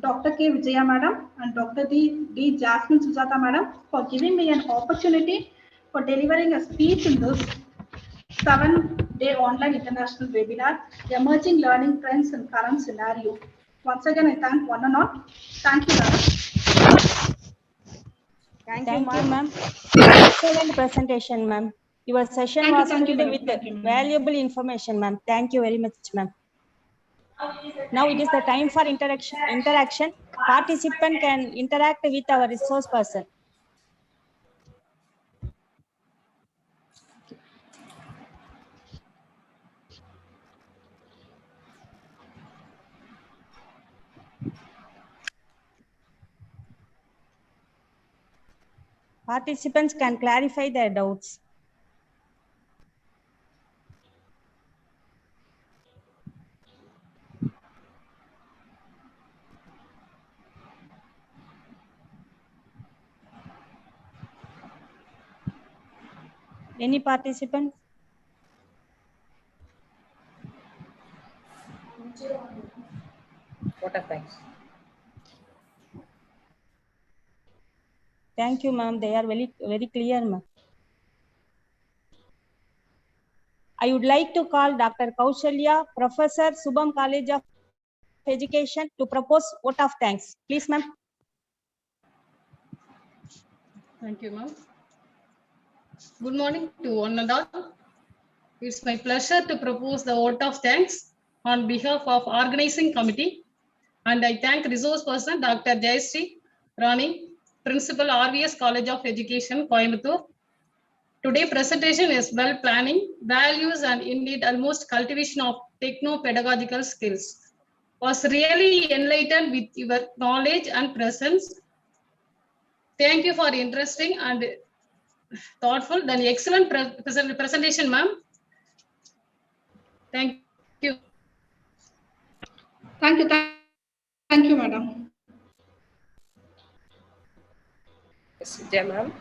Dr.K.VIJAYA Madam and Dr. D. Jasmine Sujata Madam, for giving me an opportunity for delivering a speech in this 7-day online international webinar, Emerging Learning Trends and Current Scenario. Once again, I thank one and all. Thank you, Madam. Thank you, ma'am. Excellent presentation, ma'am. Your session was filled with valuable information, ma'am. Thank you very much, ma'am. Now it is the time for interaction. Participant can interact with our resource person. Participants can clarify their doubts. Any participant? What are thanks? Thank you, ma'am. They are very clear, ma'am. I would like to call Dr. Kaushalya, Professor, Subham College of Education, to propose vote of thanks. Please, ma'am. Thank you, ma'am. Good morning to one and all. It's my pleasure to propose the vote of thanks on behalf of organizing committee, and I thank resource person Dr. Jayashree Rani, Principal RVS College of Education, Coimbatore. Today presentation is well planning, values, and indeed almost cultivation of techno-pedagogical skills. Was really enlightened with your knowledge and presence. Thank you for interesting and thoughtful, then excellent presentation, ma'am. Thank you. Thank you. Thank you, Madam. Yes, Vijaya ma'am.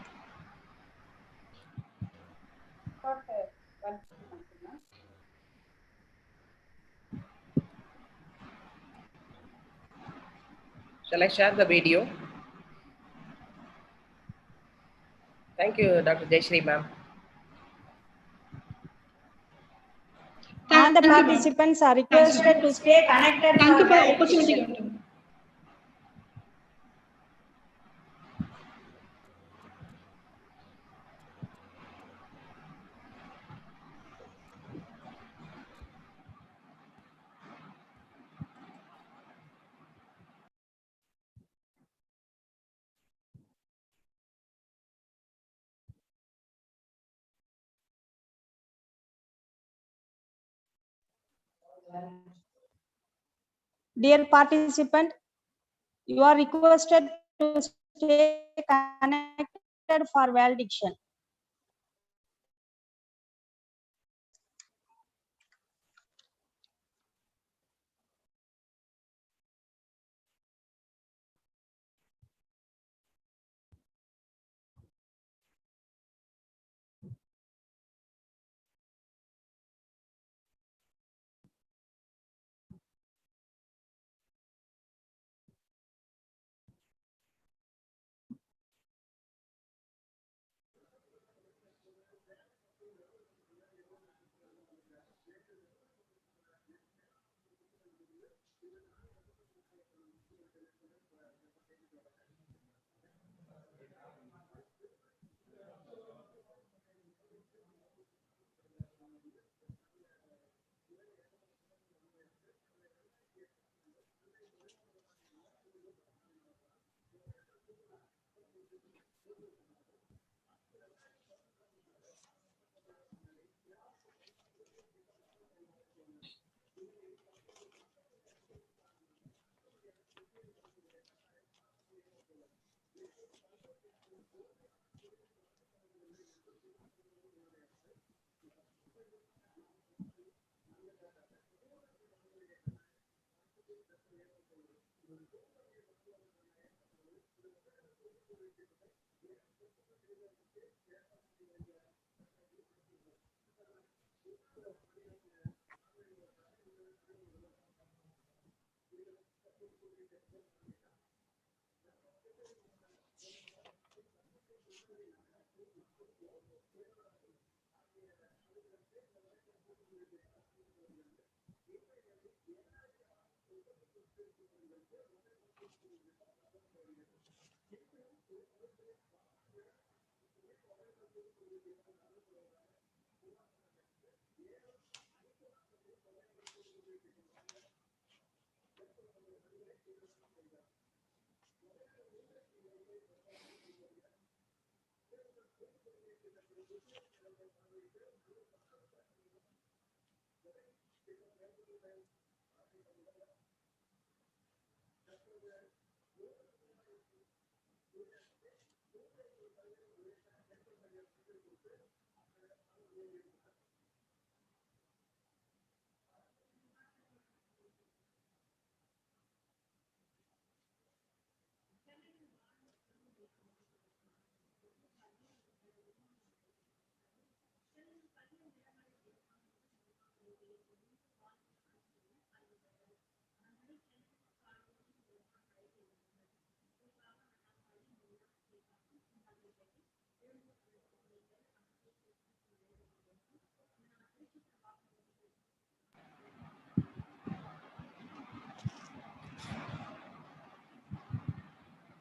Shall I share the video? Thank you, Dr. Jayashree ma'am. All the participants are requested to stay connected. Thank you for the opportunity given. Dear participant, you are requested to stay connected for valediction.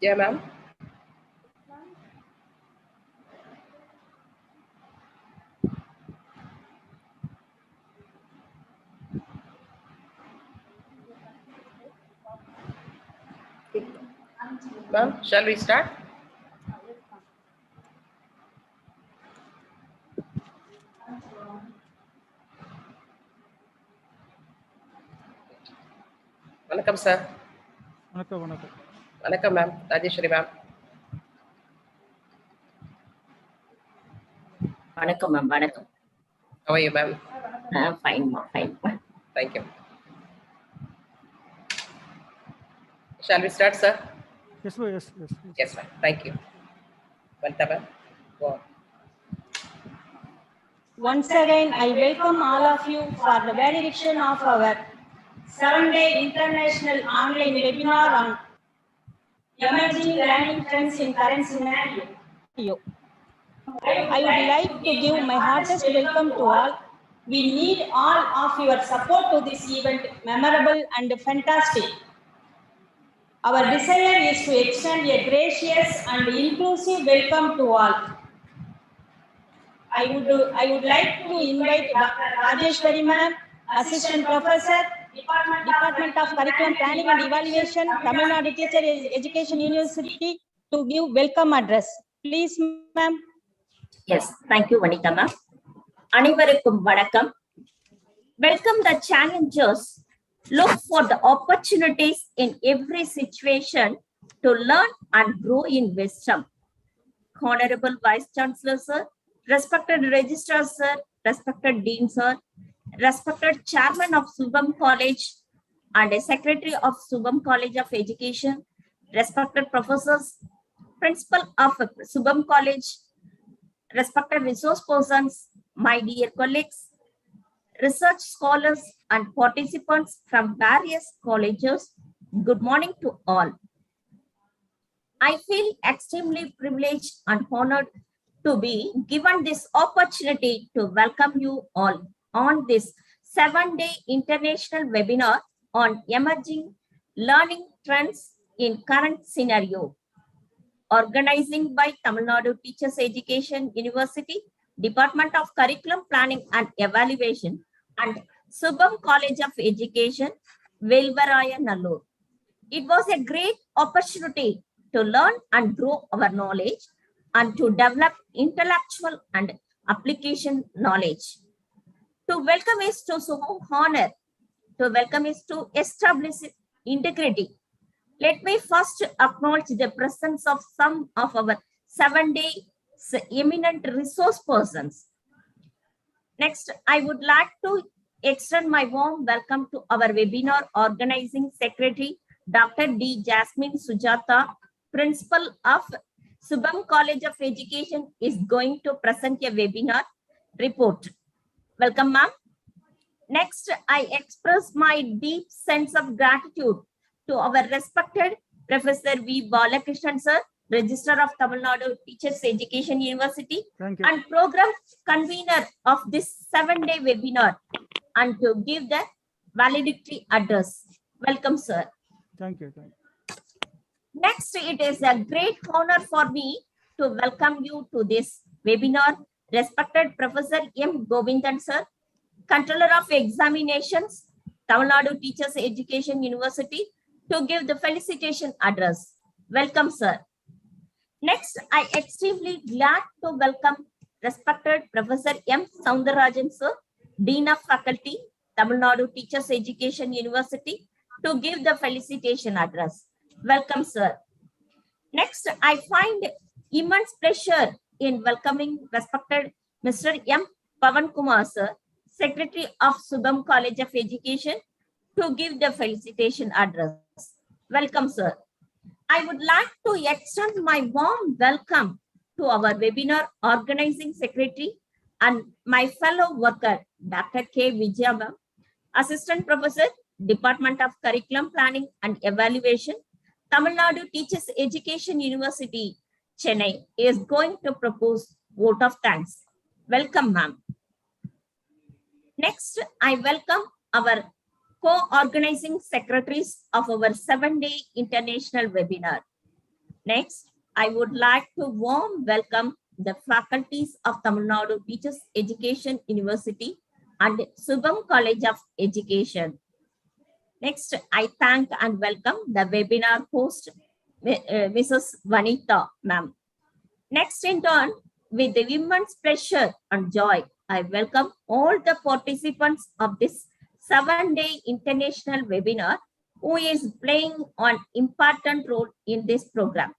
Yeah, ma'am. Ma'am, shall we start? Vanakkam, sir. Vanakkam, ma'am. Rajeshwari, ma'am. வணக்கம் ma'am வணக்கம். How are you, ma'am? Fine fine. Thank you. Shall we start, sir? Yes, ma'am. Yes. Yes, ma'am. Thank you. Vanita, ma'am. Go on. Once again, I welcome all of you for the valediction of our 7-day international online webinar on emerging learning trends in current scenario. I would like to give my heartiest welcome to all. We need all of your support to this event, memorable and fantastic. Our desire is to extend a gracious and inclusive welcome to all. I would like to invite Dr. Rajeshwari ma'am, Assistant Professor, Department of Curriculum Planning and Evaluation, Tamil Nadu Teacher Education University, to give welcome address. Please, ma'am. Yes, thank you, Vanita ma'am. அனைவருக்கும் வணக்கம். Welcome the challengers. Look for the opportunities in every situation to learn and grow in wisdom. Honorable Vice Chancellor sir, respected Registrar sir, respected Dean sir, respected Chairman of Subham College and a Secretary of Subham College of Education, respected professors, Principal of Subham College, respected resource persons, my dear colleagues, research scholars and participants from various colleges, good morning to all. I feel extremely privileged and honored to be given this opportunity to welcome you all on this 7-day international webinar on emerging learning trends in current scenario. Organizing by Tamil Nadu Teachers Education University, Department of Curriculum Planning and Evaluation, and Subham College of Education, Velvaraya Nallur. It was a great opportunity to learn and grow our knowledge and to develop intellectual and application knowledge. To welcome is to so honor. To welcome is to establish integrity. Let me first acknowledge the presence of some of our 7-day eminent resource persons. Next, I would like to extend my warm welcome to our webinar organizing secretary, Dr. D. Jasmine Sujata, principal of Subham College of Education, is going to present a webinar report. Welcome, ma'am. Next, I express my deep sense of gratitude to our respected Professor V. Balakrishnan sir, Registrar of Tamil Nadu Teachers Education University, and program convener of this 7-day webinar, and to give the valedictory address. Welcome, sir. Thank you. Next, it is a great honor for me to welcome you to this webinar, respected Professor M. Govindan sir, Controller of Examinations, Tamil Nadu Teachers Education University, to give the felicitation address. Welcome, sir. Next, I extremely glad to welcome respected Professor M. Soundarajan sir, Dean of Faculty, Tamil Nadu Teachers Education University, to give the felicitation address. Welcome, sir. Next, I find immense pleasure in welcoming respected Mr. M. Pavan Kumar sir, Secretary of Subham College of Education, to give the felicitation address. Welcome, sir. I would like to extend my warm welcome to our webinar organizing secretary and my fellow worker, Dr.K.VIJAYA, Assistant Professor, Department of Curriculum Planning and Evaluation, Tamil Nadu Teachers Education University, Chennai, is going to propose vote of thanks. Welcome, ma'am. Next, I welcome our co-organizing secretaries of our 7-day international webinar. Next, I would like to warm welcome the faculties of Tamil Nadu Teachers Education University and Subham College of Education. Next, I thank and welcome the webinar host, Mrs. Vanita, ma'am. Next, in turn, with the immense pleasure and joy, I welcome all the participants of this 7-day international webinar who is playing an important role in this program.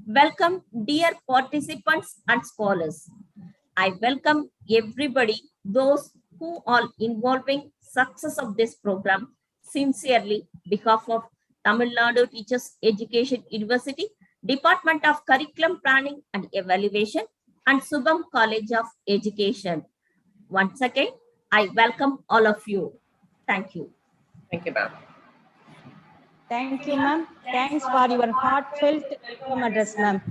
Welcome, dear participants and scholars. I welcome everybody, those who are involving success of this program, sincerely, behalf of Tamil Nadu Teachers Education University, Department of Curriculum Planning and Evaluation, and Subham College of Education. Once again, I welcome all of you. Thank you. Thank you, ma'am. Thank you, ma'am. Thanks for your heartfelt welcome address, ma'am.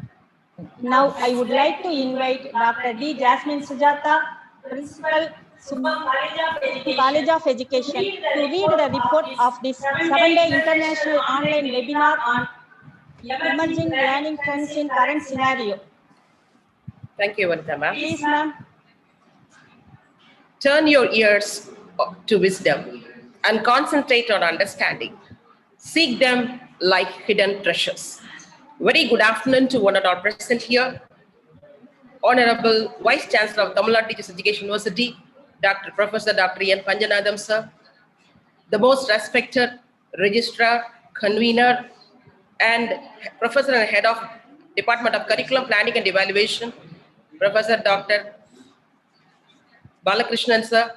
Now, I would like to invite Dr. D. Jasmine Sujata, Principal, Subham College of Education, to read the report of this 7-day international online webinar on emerging learning trends in current scenario. Thank you, Vanita, ma'am. Please, ma'am. Turn your ears to wisdom and concentrate on understanding. Seek them like hidden treasures. Very good afternoon to one and all present here. Honorable Vice Chancellor of Tamil Nadu Teachers Education University, Professor Dr. N. Panjanadam sir, the most respected Registrar, Convener, and Professor and Head of Department of Curriculum Planning and Evaluation, Professor Dr. Balakrishnan sir,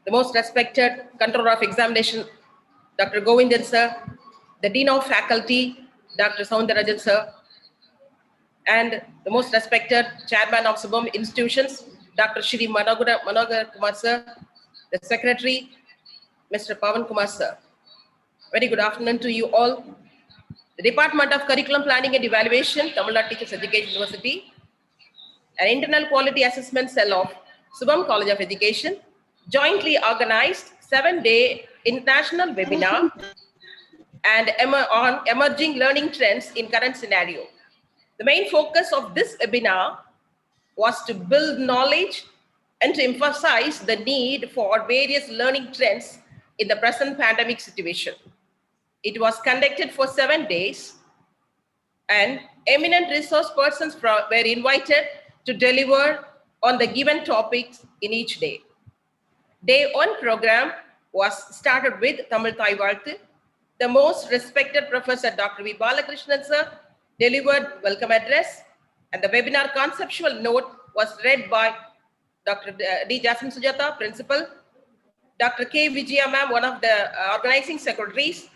the most respected Controller of Examination, Dr. Govindan sir, the Dean of Faculty, Dr. Soundarajan sir, and the most respected Chairman of Subham Institutions, Dr. Shri Manogar Kumar sir, the Secretary, Mr. Pavan Kumar sir. Very good afternoon to you all. The Department of Curriculum Planning and Evaluation, Tamil Nadu Teachers Education University, an internal quality assessment cell of Subham College of Education, jointly organized 7-day international webinar and on emerging learning trends in current scenario. The main focus of this webinar was to build knowledge and to emphasize the need for various learning trends in the present pandemic situation. It was conducted for 7 days and Eminent resource persons were invited to deliver on the given topics in each day. Day 1 program was started with Tamil Thai Valthu. The most respected Professor Dr.V. Balakrishnan sir delivered welcome address, and the webinar conceptual note was read by Dr. D. Jasmine Sujata, Principal. Dr.K.VIJAYA ma'am, one of the organizing secretaries,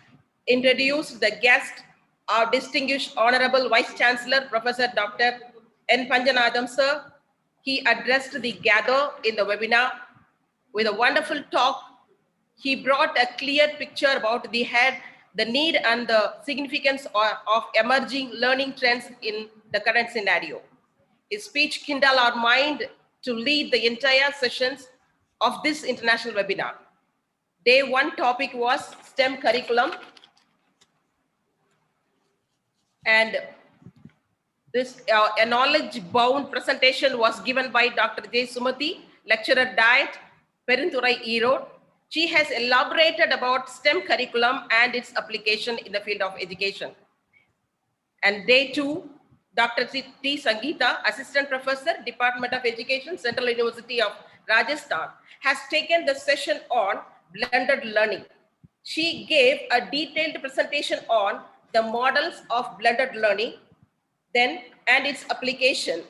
introduced the guest, our distinguished Honorable Vice Chancellor, Professor Dr. N. Panjanadam sir. He addressed the gather in the webinar with a wonderful talk. He brought a clear picture about the need and the significance of emerging learning trends in the current scenario. His speech kindled our mind to lead the entire sessions of this international webinar. Day 1 topic was STEM curriculum, and this a knowledge-bound presentation was given by Dr. J. Sumati, lecturer Diet, Perinthurai Erode. She has elaborated about STEM curriculum and its application in the field of education. And day 2, Dr. T. Sangeeta, Assistant Professor, Department of Education, Central University of Rajasthan, has taken the session on blended learning. She gave a detailed presentation on the models of blended learning, then and its application.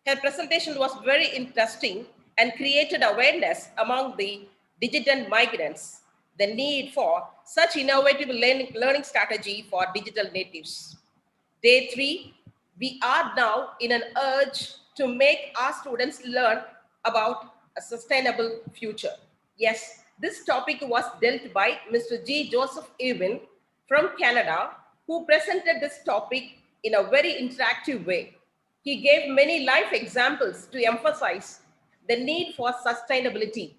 Her presentation was very interesting and created awareness among the digital migrants, the need for such innovative learning strategy for digital natives. Day 3, we are now in an urge to make our students learn about a sustainable future. Yes, this topic was dealt by Mr. G. Joseph Irwin from Canada, who presented this topic in a very interactive way. He gave many life examples to emphasize the need for sustainability.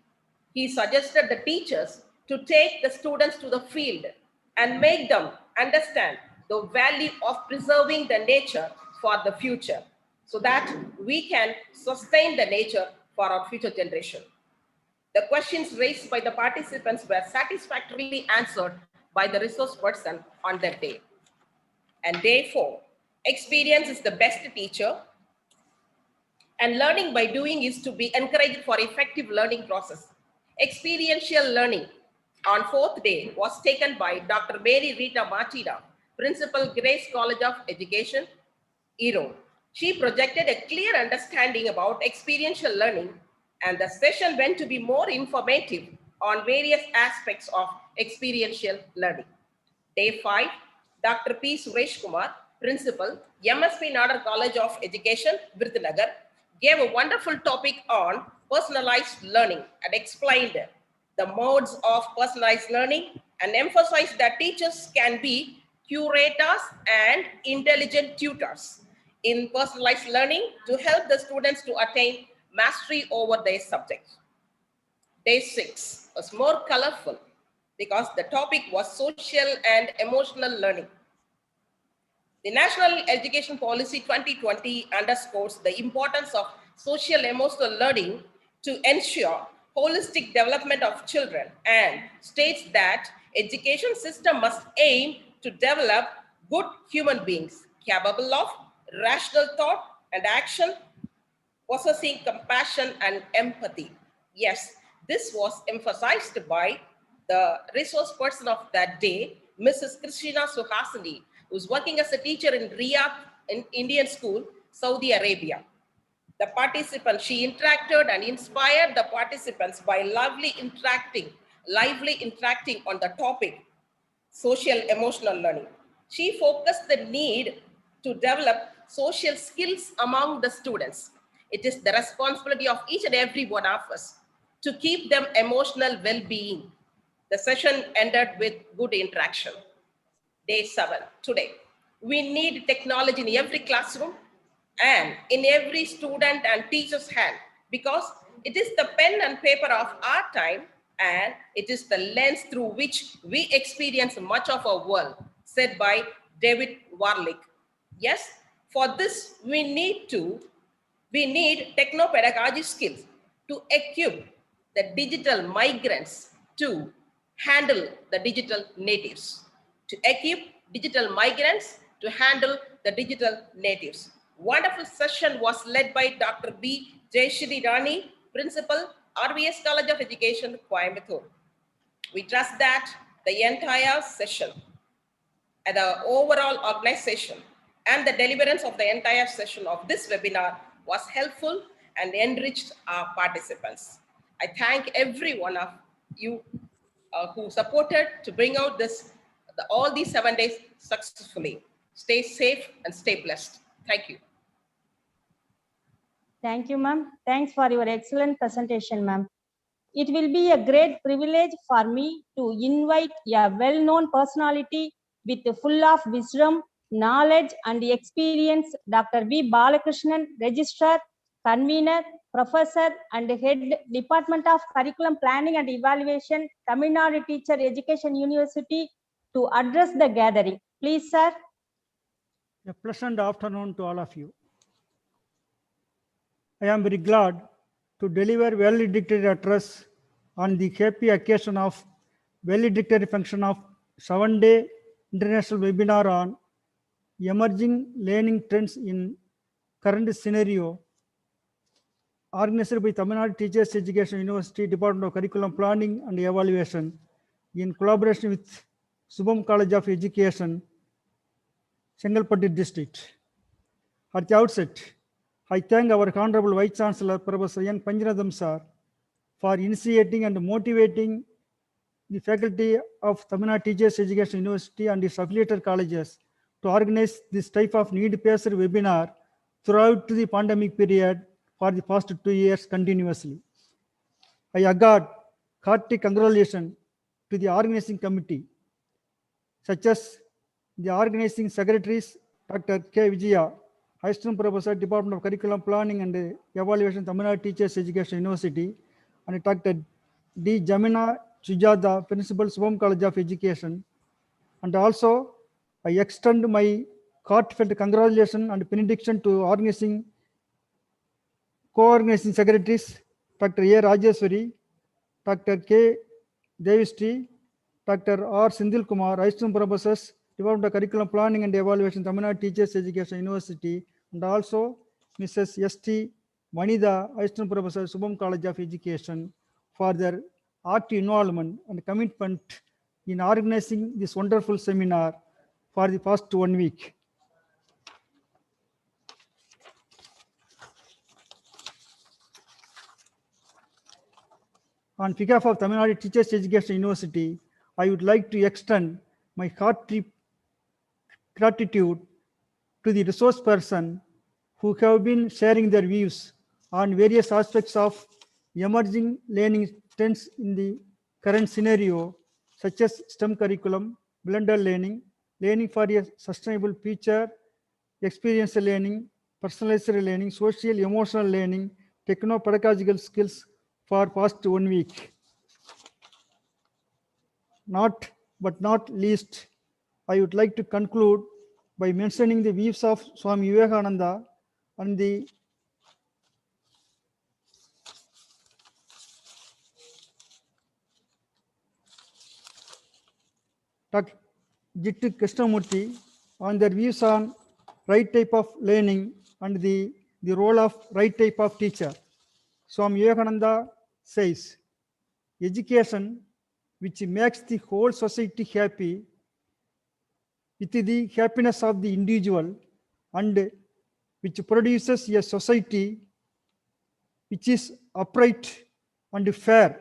He suggested the teachers to take the students to the field and make them understand the value of preserving the nature for the future so that we can sustain the nature for our future generation. The questions raised by the participants were satisfactorily answered by the resource person on that day. And day 4, experience is the best teacher, and learning by doing is to be encouraged for effective learning process. Experiential learning on 4th day was taken by Dr. Mary Rita Martina, Principal, Grace College of Education, Erode. She projected a clear understanding about experiential learning, and the session went to be more informative on various aspects of experiential learning. Day 5, Dr. P. Suresh Kumar, Principal, MSP Nadar College of Education, Virudhunagar, gave a wonderful topic on personalized learning and explained the modes of personalized learning and emphasized that teachers can be curators and intelligent tutors in personalized learning to help the students to attain mastery over their subjects. Day 6 was more colorful because the topic was social and emotional learning. The National Education Policy 2020 underscores the importance of social emotional learning to ensure holistic development of children and states that education system must aim to develop good human beings capable of rational thought and action, possessing compassion and empathy. Yes, this was emphasized by the resource person of that day, Mrs. Krishna Suhasini, who's working as a teacher in Riyadh in Indian school, Saudi Arabia. The participants, she interacted and inspired the participants by lively interacting on the topic, social emotional learning. She focused the need to develop social skills among the students. It is the responsibility of each and every one of us to keep them emotional well-being. The session ended with good interaction. Day 7, today. We need technology in every classroom and in every student and teacher's hand because it is the pen and paper of our time and it is the lens through which we experience much of our world, said by David Warlick. Yes, for this we need techno-pedagogy skills to equip the digital migrants to handle the digital natives. To equip digital migrants to handle the digital natives. Wonderful session was led by Dr. B. Jayashree, Principal, RVS College of Education, Coimbatore. We trust that the entire session and the overall organization and the deliverance of the entire session of this webinar was helpful and enriched our participants. I thank every one of you who supported to bring out all these 7 days successfully. Stay safe and stay blessed. Thank you. Thank you, ma'am. Thanks for your excellent presentation, ma'am. It will be a great privilege for me to invite a well-known personality with full of wisdom, knowledge, and experience, Dr. V. Balakrishnan, Registrar, Convener, Professor, and Head, Department of Curriculum Planning and Evaluation, Tamil Nadu Teacher Education University, to address the gathering. Please, sir. A pleasant afternoon to all of you. I am very glad to deliver well-dictated address on the happy occasion of well-dictated function of 7-day international webinar on emerging learning trends in current scenario, organized by Tamil Nadu Teachers Education University, Department of Curriculum Planning and Evaluation, in collaboration with Subham College of Education, Chengalpattu District. At the outset, I thank our Honorable Vice Chancellor, Professor N. Panjanathan Sir, for initiating and motivating the faculty of Tamil Nadu Teachers Education University and its affiliated colleges to organize this type of need-based webinar throughout the pandemic period for the past 2 years continuously. I accord hearty congratulations to the organizing committee, such as the organizing secretaries, Dr.K.VIJAYA, Assistant Professor, Department of Curriculum Planning and Evaluation, Tamil Nadu Teachers Education University, and Dr. D. Jamina Sujata, Principal, Subham College of Education. And also, I extend my heartfelt congratulations and benediction to co-organizing secretaries, Dr. A. Rajeshwari, Dr. K. Devistri, Dr. R. Sindhil Kumar, Assistant Professors, Department of Curriculum Planning and Evaluation, Tamil Nadu Teachers Education University, and also Mrs. S.T. Vanida, Assistant Professor, Subham College of Education, for their active involvement and commitment in organizing this wonderful seminar for the past 1 week. On behalf of Tamil Nadu Teachers Education University, I would like to extend my hearty gratitude to the resource person who have been sharing their views on various aspects of emerging learning trends in the current scenario, such as STEM curriculum, blended learning, learning for a sustainable future, experiential learning, personalized learning, social emotional learning, techno pedagogical skills for past 1 week. But not least, I would like to conclude by mentioning the views of Swami Vivekananda and the Dr. Jittu Krishnamurti on their views on right type of learning and the role of right type of teacher. Swami Vivekananda says, education which makes the whole society happy with the happiness of the individual and which produces a society which is upright and fair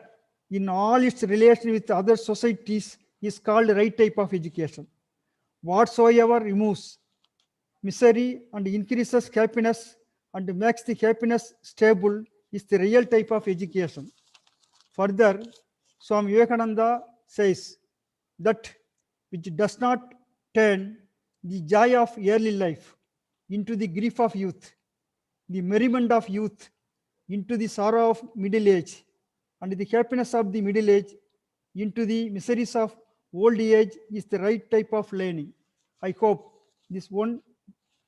in all its relation with other societies is called right type of education. Whatsoever removes misery and increases happiness and makes the happiness stable is the real type of education. Further, Swami Vivekananda says that which does not turn the joy of early life into the grief of youth, the merriment of youth into the sorrow of middle age, and the happiness of the middle age into the miseries of old age is the right type of learning. I hope this one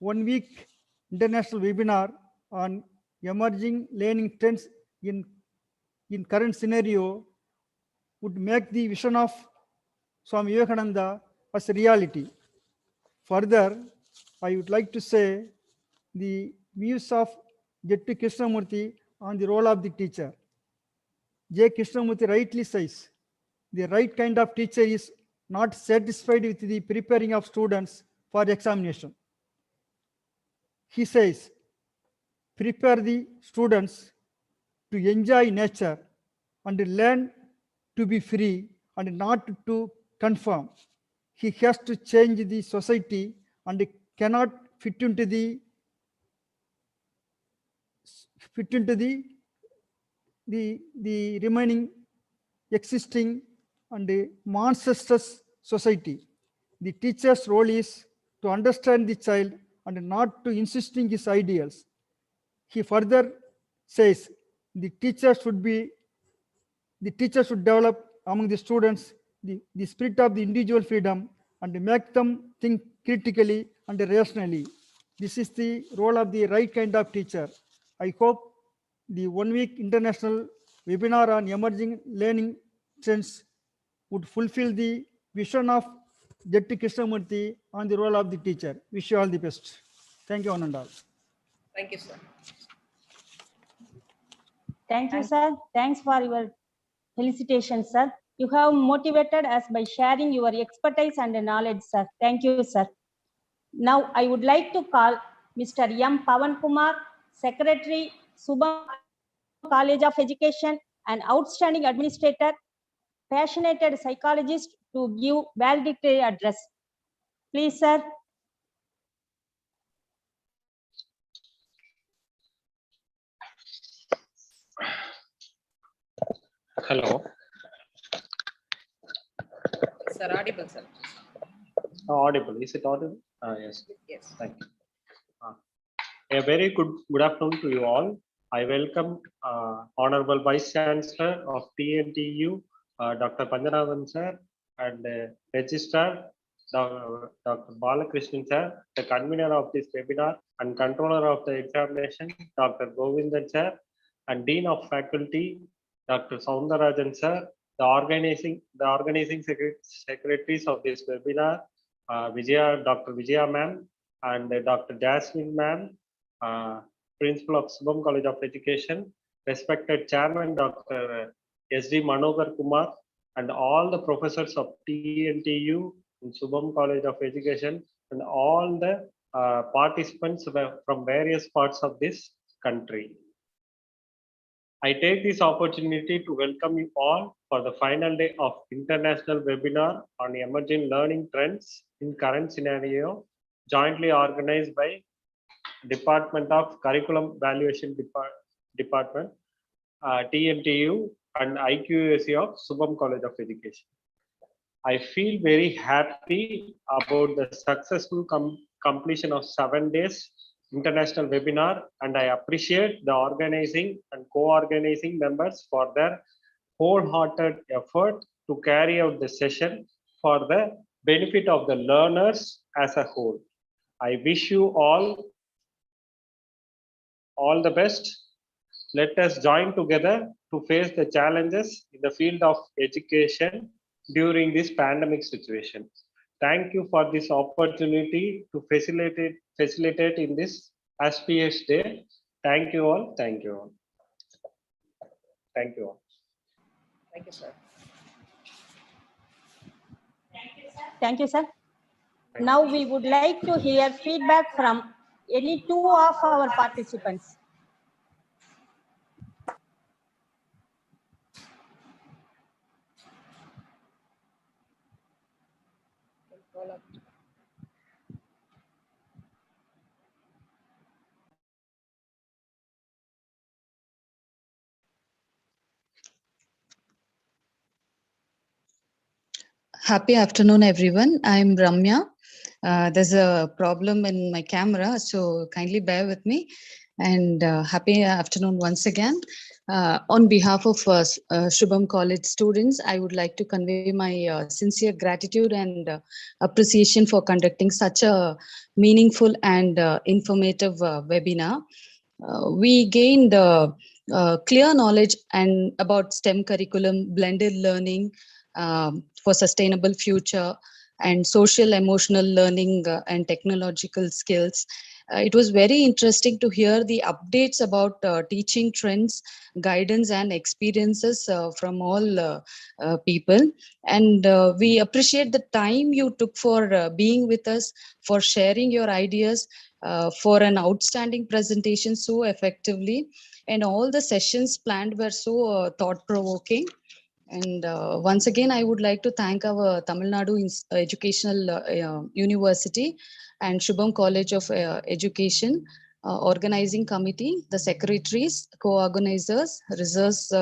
week international webinar on emerging learning trends in current scenario would make the vision of Swami Vivekananda as a reality. Further, I would like to say the views of Jettu Krishnamurthy on the role of the teacher. J. Krishnamurthy rightly says, the right kind of teacher is not satisfied with the preparing of students for examination. He says, prepare the students to enjoy nature and learn to be free and not to conform. He has to change the society and cannot fit into the remaining existing and monstrous society. The teacher's role is to understand the child and not to insisting his ideals. He further says the teacher should develop among the students the spirit of the individual freedom and make them think critically and rationally. This is the role of the right kind of teacher. I hope the 1 week international webinar on emerging learning trends would fulfill the vision of Jettu Krishnamurthy on the role of the teacher. Wish you all the best. Thank you, one and all. Thank you, sir. Thank you, sir. Thanks for your felicitations, sir. You have motivated us by sharing your expertise and knowledge, sir. Thank you, sir. Now, I would like to call Mr. M. Pavan Kumar, Secretary, Subham College of Education, an outstanding administrator, passionate psychologist, to give valedictory address. Please, sir. Hello. Sir, audible, sir. Audible. Is it audible? Yes. Yes. Thank you. A very good afternoon to you all. I welcome Honorable Vice Chancellor of TNTU, Dr. Panjanathan sir, and Registrar Dr. Balakrishnan sir, the convener of this webinar and controller of the examination, Dr. Govindan sir, and Dean of Faculty, Dr. Soundarajan sir, the organizing secretaries of this webinar, Dr. Vijaya ma'am, and Dr. Jasmine ma'am, Principal of Subham College of Education, respected Chairman Dr. S.D. Manohar Kumar, and all the professors of TNTU in Subham College of Education, and all the participants from various parts of this country. I take this opportunity to welcome you all for the final day of International Webinar on Emerging Learning Trends in Current Scenario, jointly organized by Department of Curriculum Evaluation Department, TNTU, and IQAC of Subham College of Education. I feel very happy about the successful completion of 7 days international webinar, and I appreciate the organizing and co-organizing members for their wholehearted effort to carry out the session for the benefit of the learners as a whole. I wish you all the best. Let us join together to face the challenges in the field of education during this pandemic situation. Thank you for this opportunity to facilitate in this auspicious day. Thank you all. Thank you all. Thank you all. Thank you, sir. Thank you, sir. Now we would like to hear feedback from any two of our participants. Happy afternoon, everyone. I'm Ramya. There's a problem in my camera, so kindly bear with me. And happy afternoon once again. On behalf of Shubham College students, I would like to convey my sincere gratitude and appreciation for conducting such a meaningful and informative webinar. We gained clear knowledge and about STEM curriculum, blended learning, for sustainable future, and social emotional learning and technological skills. It was very interesting to hear the updates about teaching trends, guidance, and experiences from all people. And we appreciate the time you took for being with us, for sharing your ideas, for an outstanding presentation so effectively. And all the sessions planned were so thought-provoking. And once again, I would like to thank our Tamil Nadu Educational University and Shubham College of Education organizing committee, the secretaries, co-organizers, resource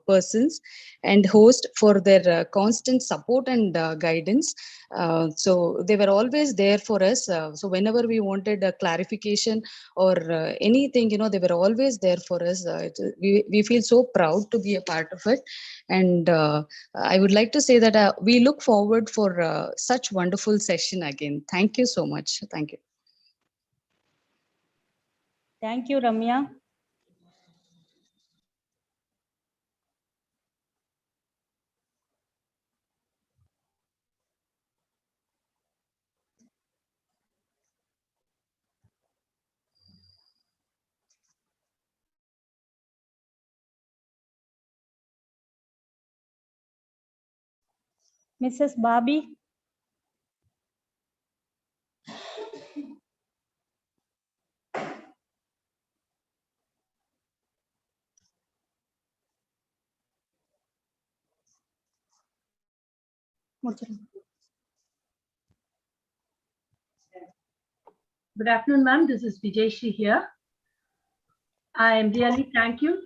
persons, and host for their constant support and guidance. So they were always there for us. So whenever we wanted a clarification or anything, they were always there for us. We feel so proud to be a part of it. And I would like to say that we look forward for such wonderful session again. Thank you so much. Thank you. Thank you, Ramya. Mrs. Bobby. Good afternoon, ma'am. This is Vijayashree here. I am really thank you.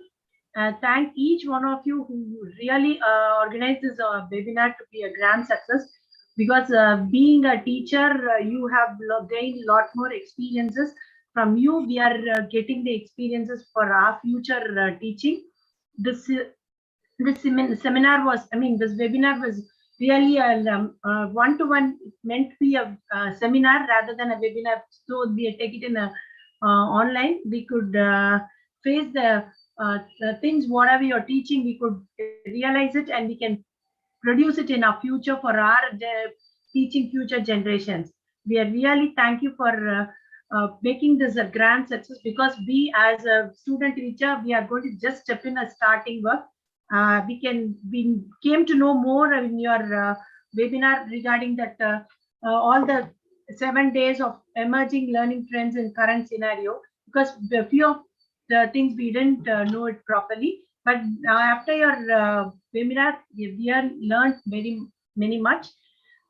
Thank each one of you who really organized this webinar to be a grand success. Because being a teacher, you have gained a lot more experiences. From you, we are getting the experiences for our future teaching. This seminar was, this webinar was really a one-to-one, meant to be a seminar rather than a webinar. So we take it in a online. We could face the things, whatever you're teaching, we could realize it and we can produce it in our future for our teaching future generations. We are really thank you for making this a grand success, because we as a student teacher, we are going to just step in a starting work. We came to know more in your webinar regarding that all the 7 days of emerging learning trends in current scenario, because a few of the things we didn't know it properly. But after your webinar, we have learned many much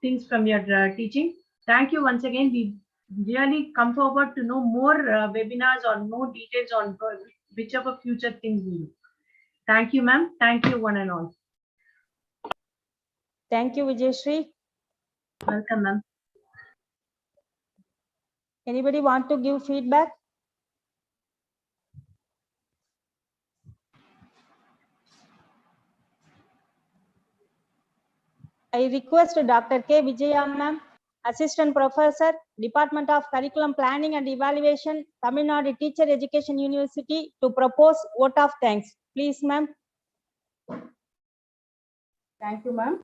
things from your teaching. Thank you once again. We really come forward to know more webinars or more details on whichever future things we do. Thank you, ma'am. Thank you, one and all. Thank you, Vijayashree. Welcome, ma'am. Anybody want to give feedback? I request Dr.K.VIJAYA, ma'am, Assistant Professor, Department of Curriculum Planning and Evaluation, Tamil Nadu Teacher Education University, to propose vote of thanks. Please, ma'am. Thank you, ma'am.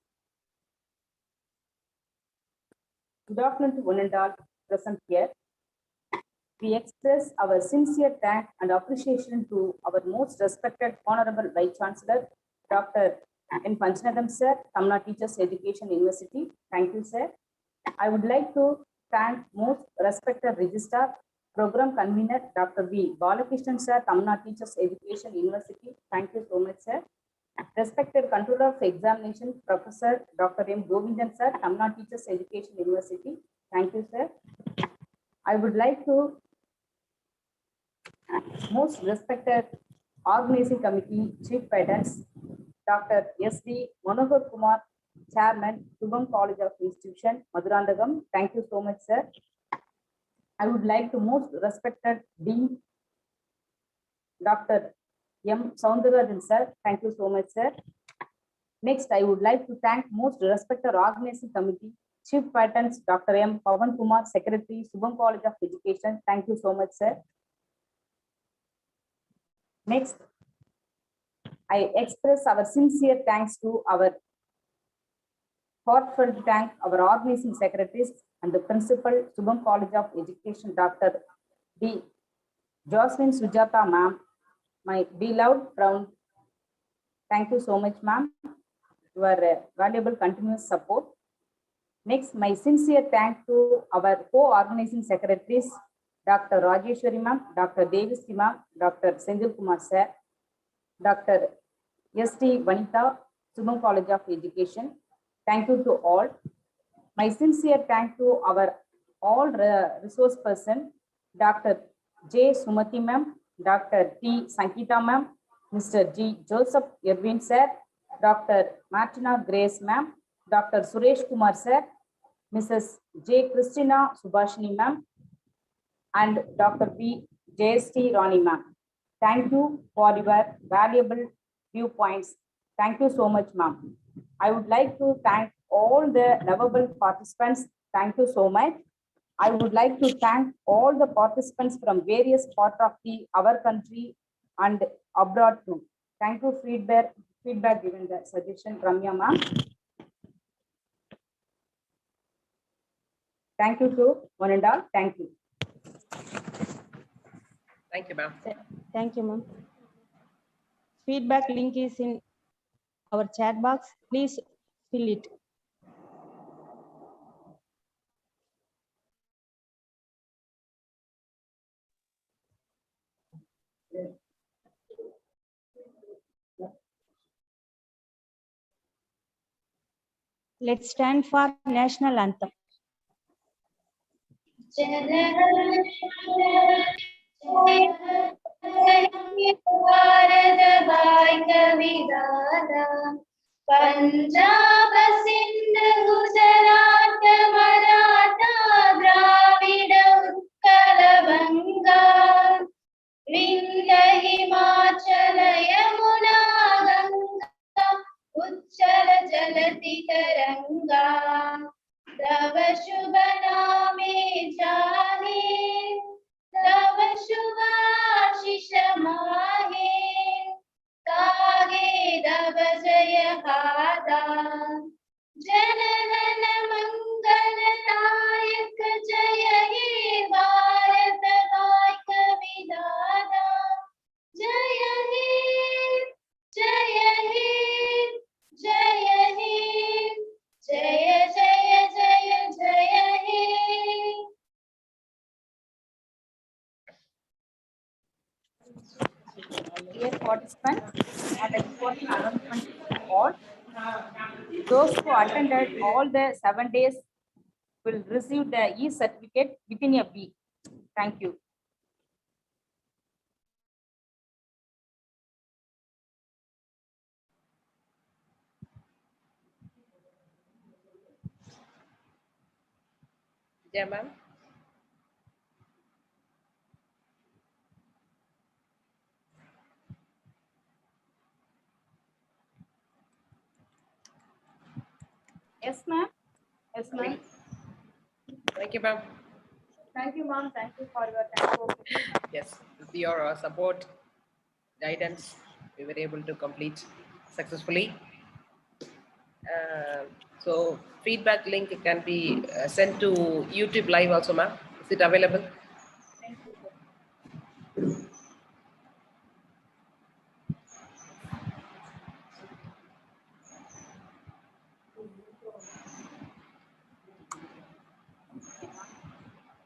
Good afternoon to one and all present here. We express our sincere thanks and appreciation to our most respected Honorable Vice Chancellor, Dr. N. Panchanadam sir, Tamil Nadu Teachers Education University. Thank you, sir. I would like to thank most respected Registrar, Program Convener, Dr. V. Balakrishnan sir, Tamil Nadu Teachers Education University. Thank you so much, sir. Respected Controller of Examination, Professor Dr. M. Govindan sir, Tamil Nadu Teachers Education University. Thank you, sir. I would like to most respected Organizing Committee Chief Pedants, Dr. S.D. Manohar Kumar, Chairman, Shubham College of Institution, Madurandagam. Thank you so much, sir. I would like to most respected Dean, Dr. M. Soundarajan sir. Thank you so much, sir. Next, I would like to thank most respected Organizing Committee Chief Patents, Dr. M. Pavan Kumar, Secretary, Shubham College of Education. Thank you so much, sir. Next, I express our sincere thanks to our heartfelt thank our organizing secretaries and the principal, Subham College of Education, Dr. D. Jocelyn Sujata, ma'am, my beloved Brown. Thank you so much, ma'am. Your valuable continuous support. Next, my sincere thanks to our co-organizing secretaries, Dr. Rajeshwari ma'am, Dr. Devis ma'am, Dr. Senthil Kumar sir, Dr. S.T. Vanitha, Subham College of Education. Thank you to all. My sincere thanks to our all resource person, Dr. J. Sumati ma'am, Dr. T. Sankita ma'am, Mr. G. Joseph Irwin sir, Dr. Martina Grace ma'am, Dr. Suresh Kumar sir, Mrs. J. Christina Subhashini ma'am, and Dr. P. J.S.T. Rani ma'am. Thank you for your valuable viewpoints. Thank you so much, ma'am. I would like to thank all the lovable participants. Thank you so much. I would like to thank all the participants from various parts of our country and abroad too. Thank you feedback given the suggestion, Ramya ma'am. Thank you to one and all. Thank you. Thank you, ma'am. Thank you, ma'am. Feedback link is in our chat box. Please fill it. Let's stand for national anthem. Punjab Sindh Gujarat Maratha Dravid Utkal बंगा विंध्य हिमाचल यमुना गंगा उच्चल जलति तरंगा तव शुभ नामे जाहे तव शुभ आशीष माहे कागे दब जय गादा जनगण मंगलदायक जय हे भारत भाग्य विधाता जय हे जय हे जय हे जय जय जय जय हे. Dear participants, an important announcement to all. Those who attended all the 7 days will receive the e-certificate within a week. Thank you. Yeah, ma'am. Yes, ma'am. Yes, ma'am. Thank you, ma'am. Thank you, ma'am. Thank you for your time. Yes, with your support, guidance, we were able to complete successfully. So feedback link can be sent to YouTube live also, ma'am. Is it available? Thank you.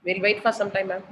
We'll wait for some time, ma'am.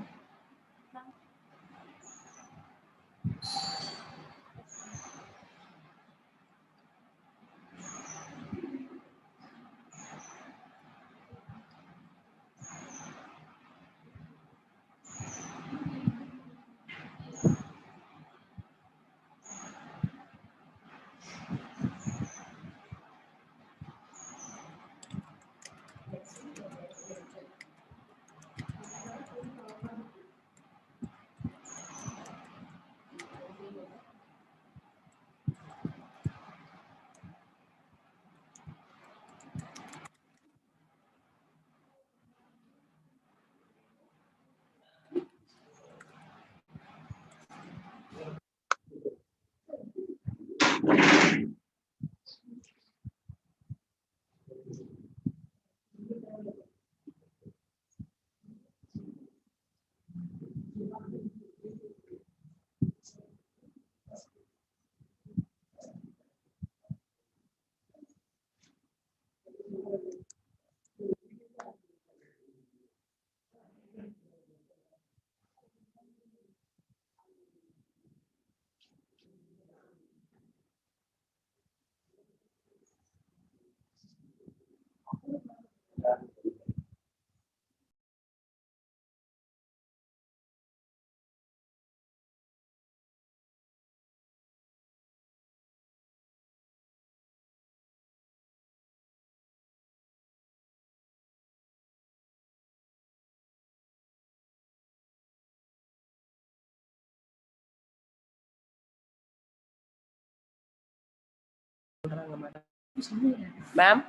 Ma'am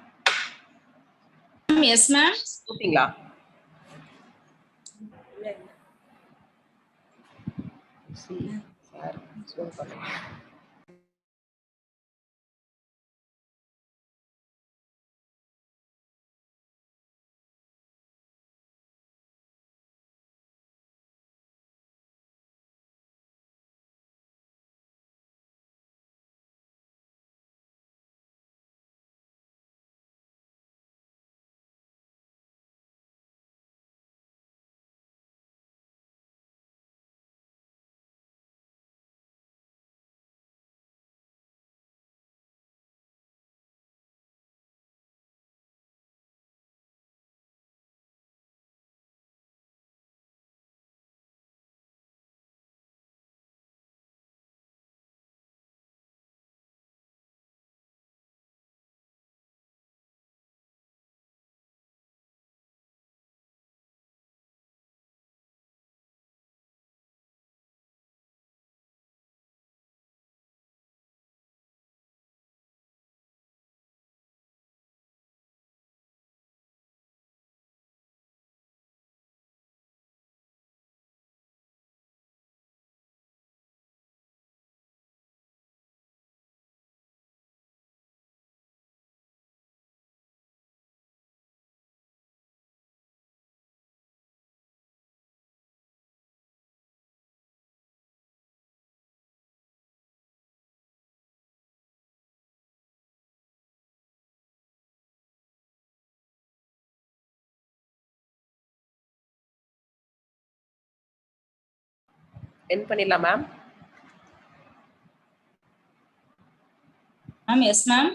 Yes, ma'am. கூப்பிட்டீங்களா? என் பண்ணிடலாம் ma'am. Ma'am, yes, ma'am.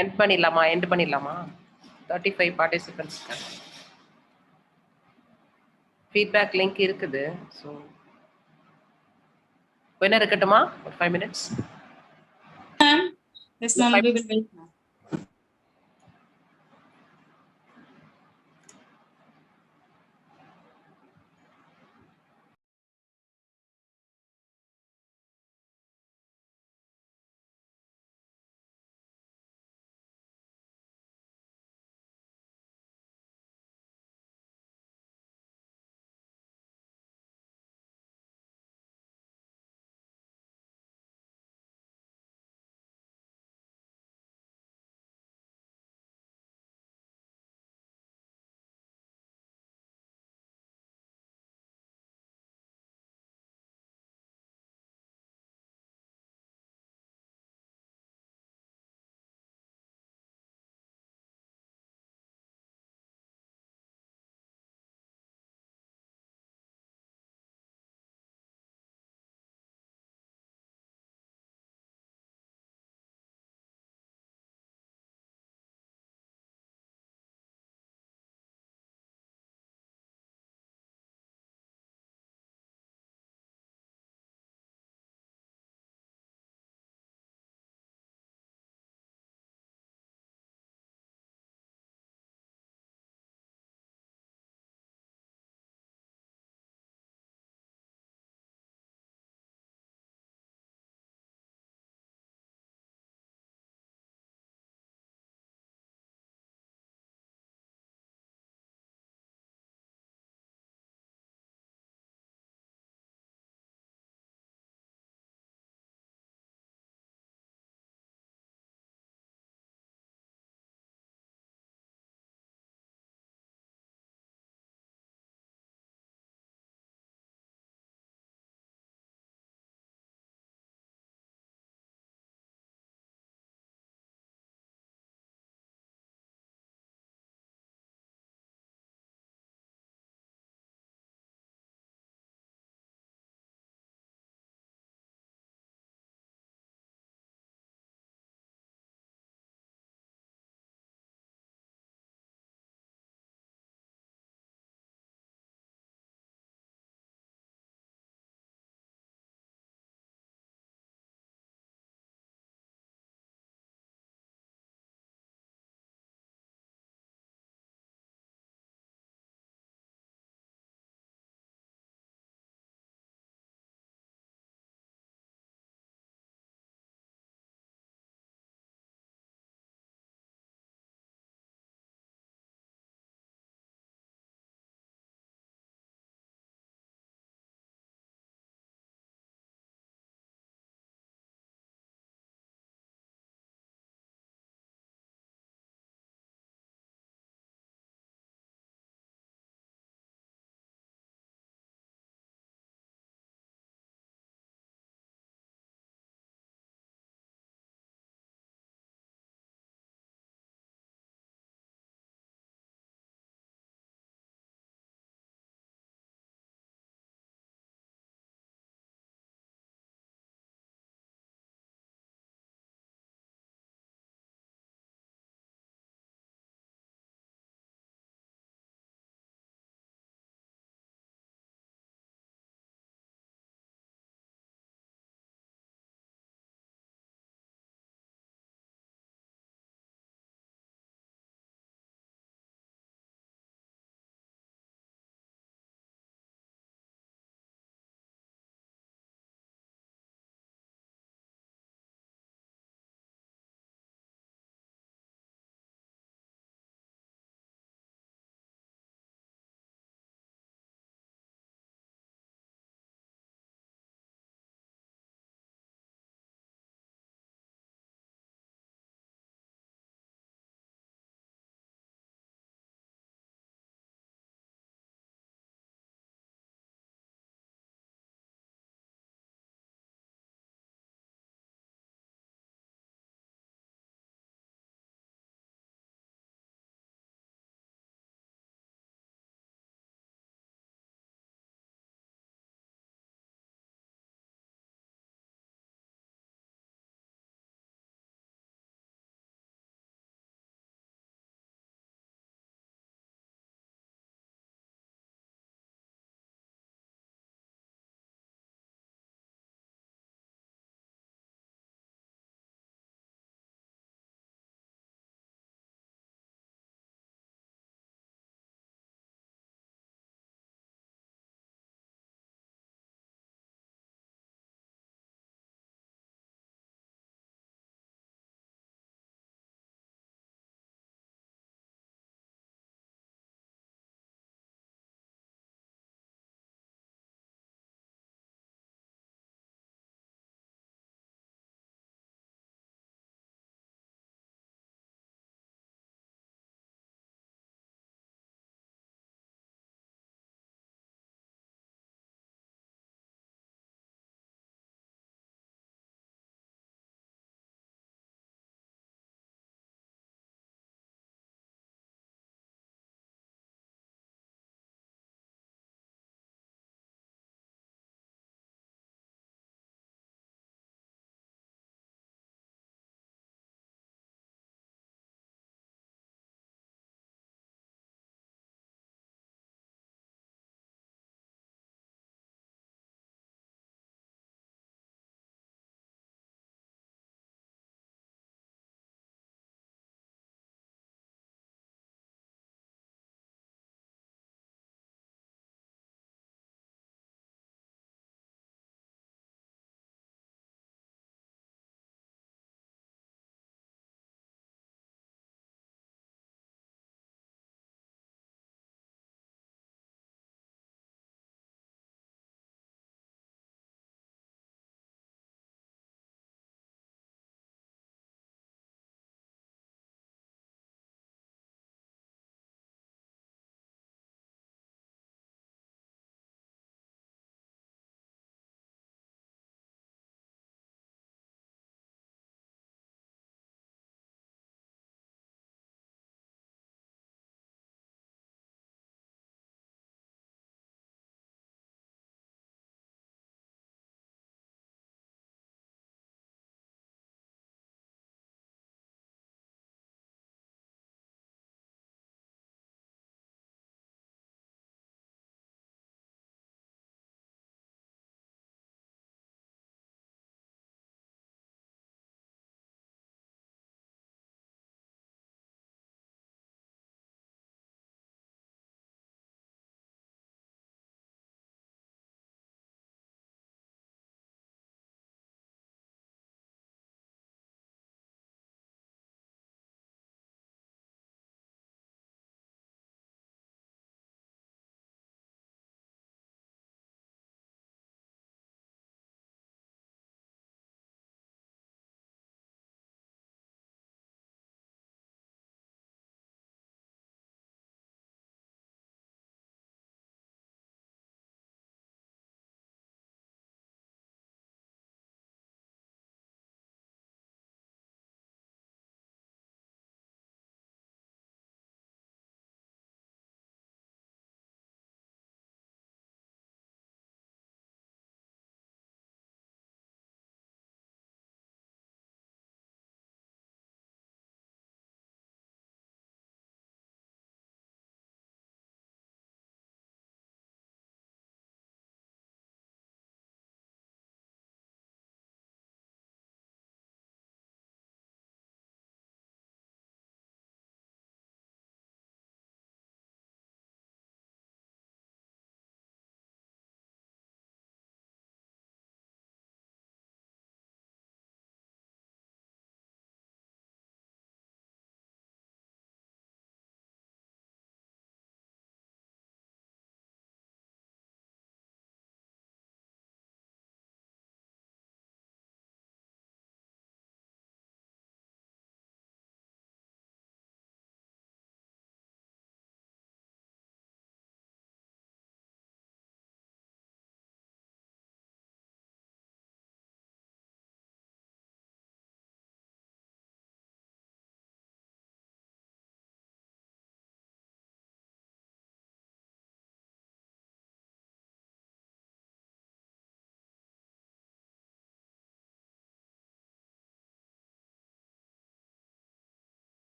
End பண்ணிடலாமா? 35 participants. Feedback link இருக்குது. So என்ன இருக்கட்டுமா? ஒரு 5 minutes. Yes, ma'am. We will wait, ma'am.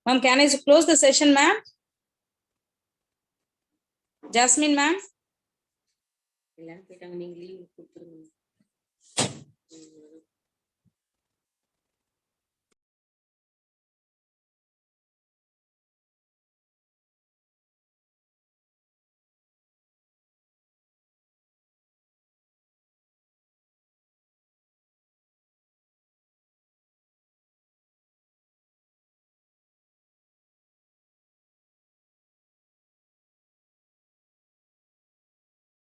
Ma'am, can I close the session, ma'am? Jasmine, ma'am?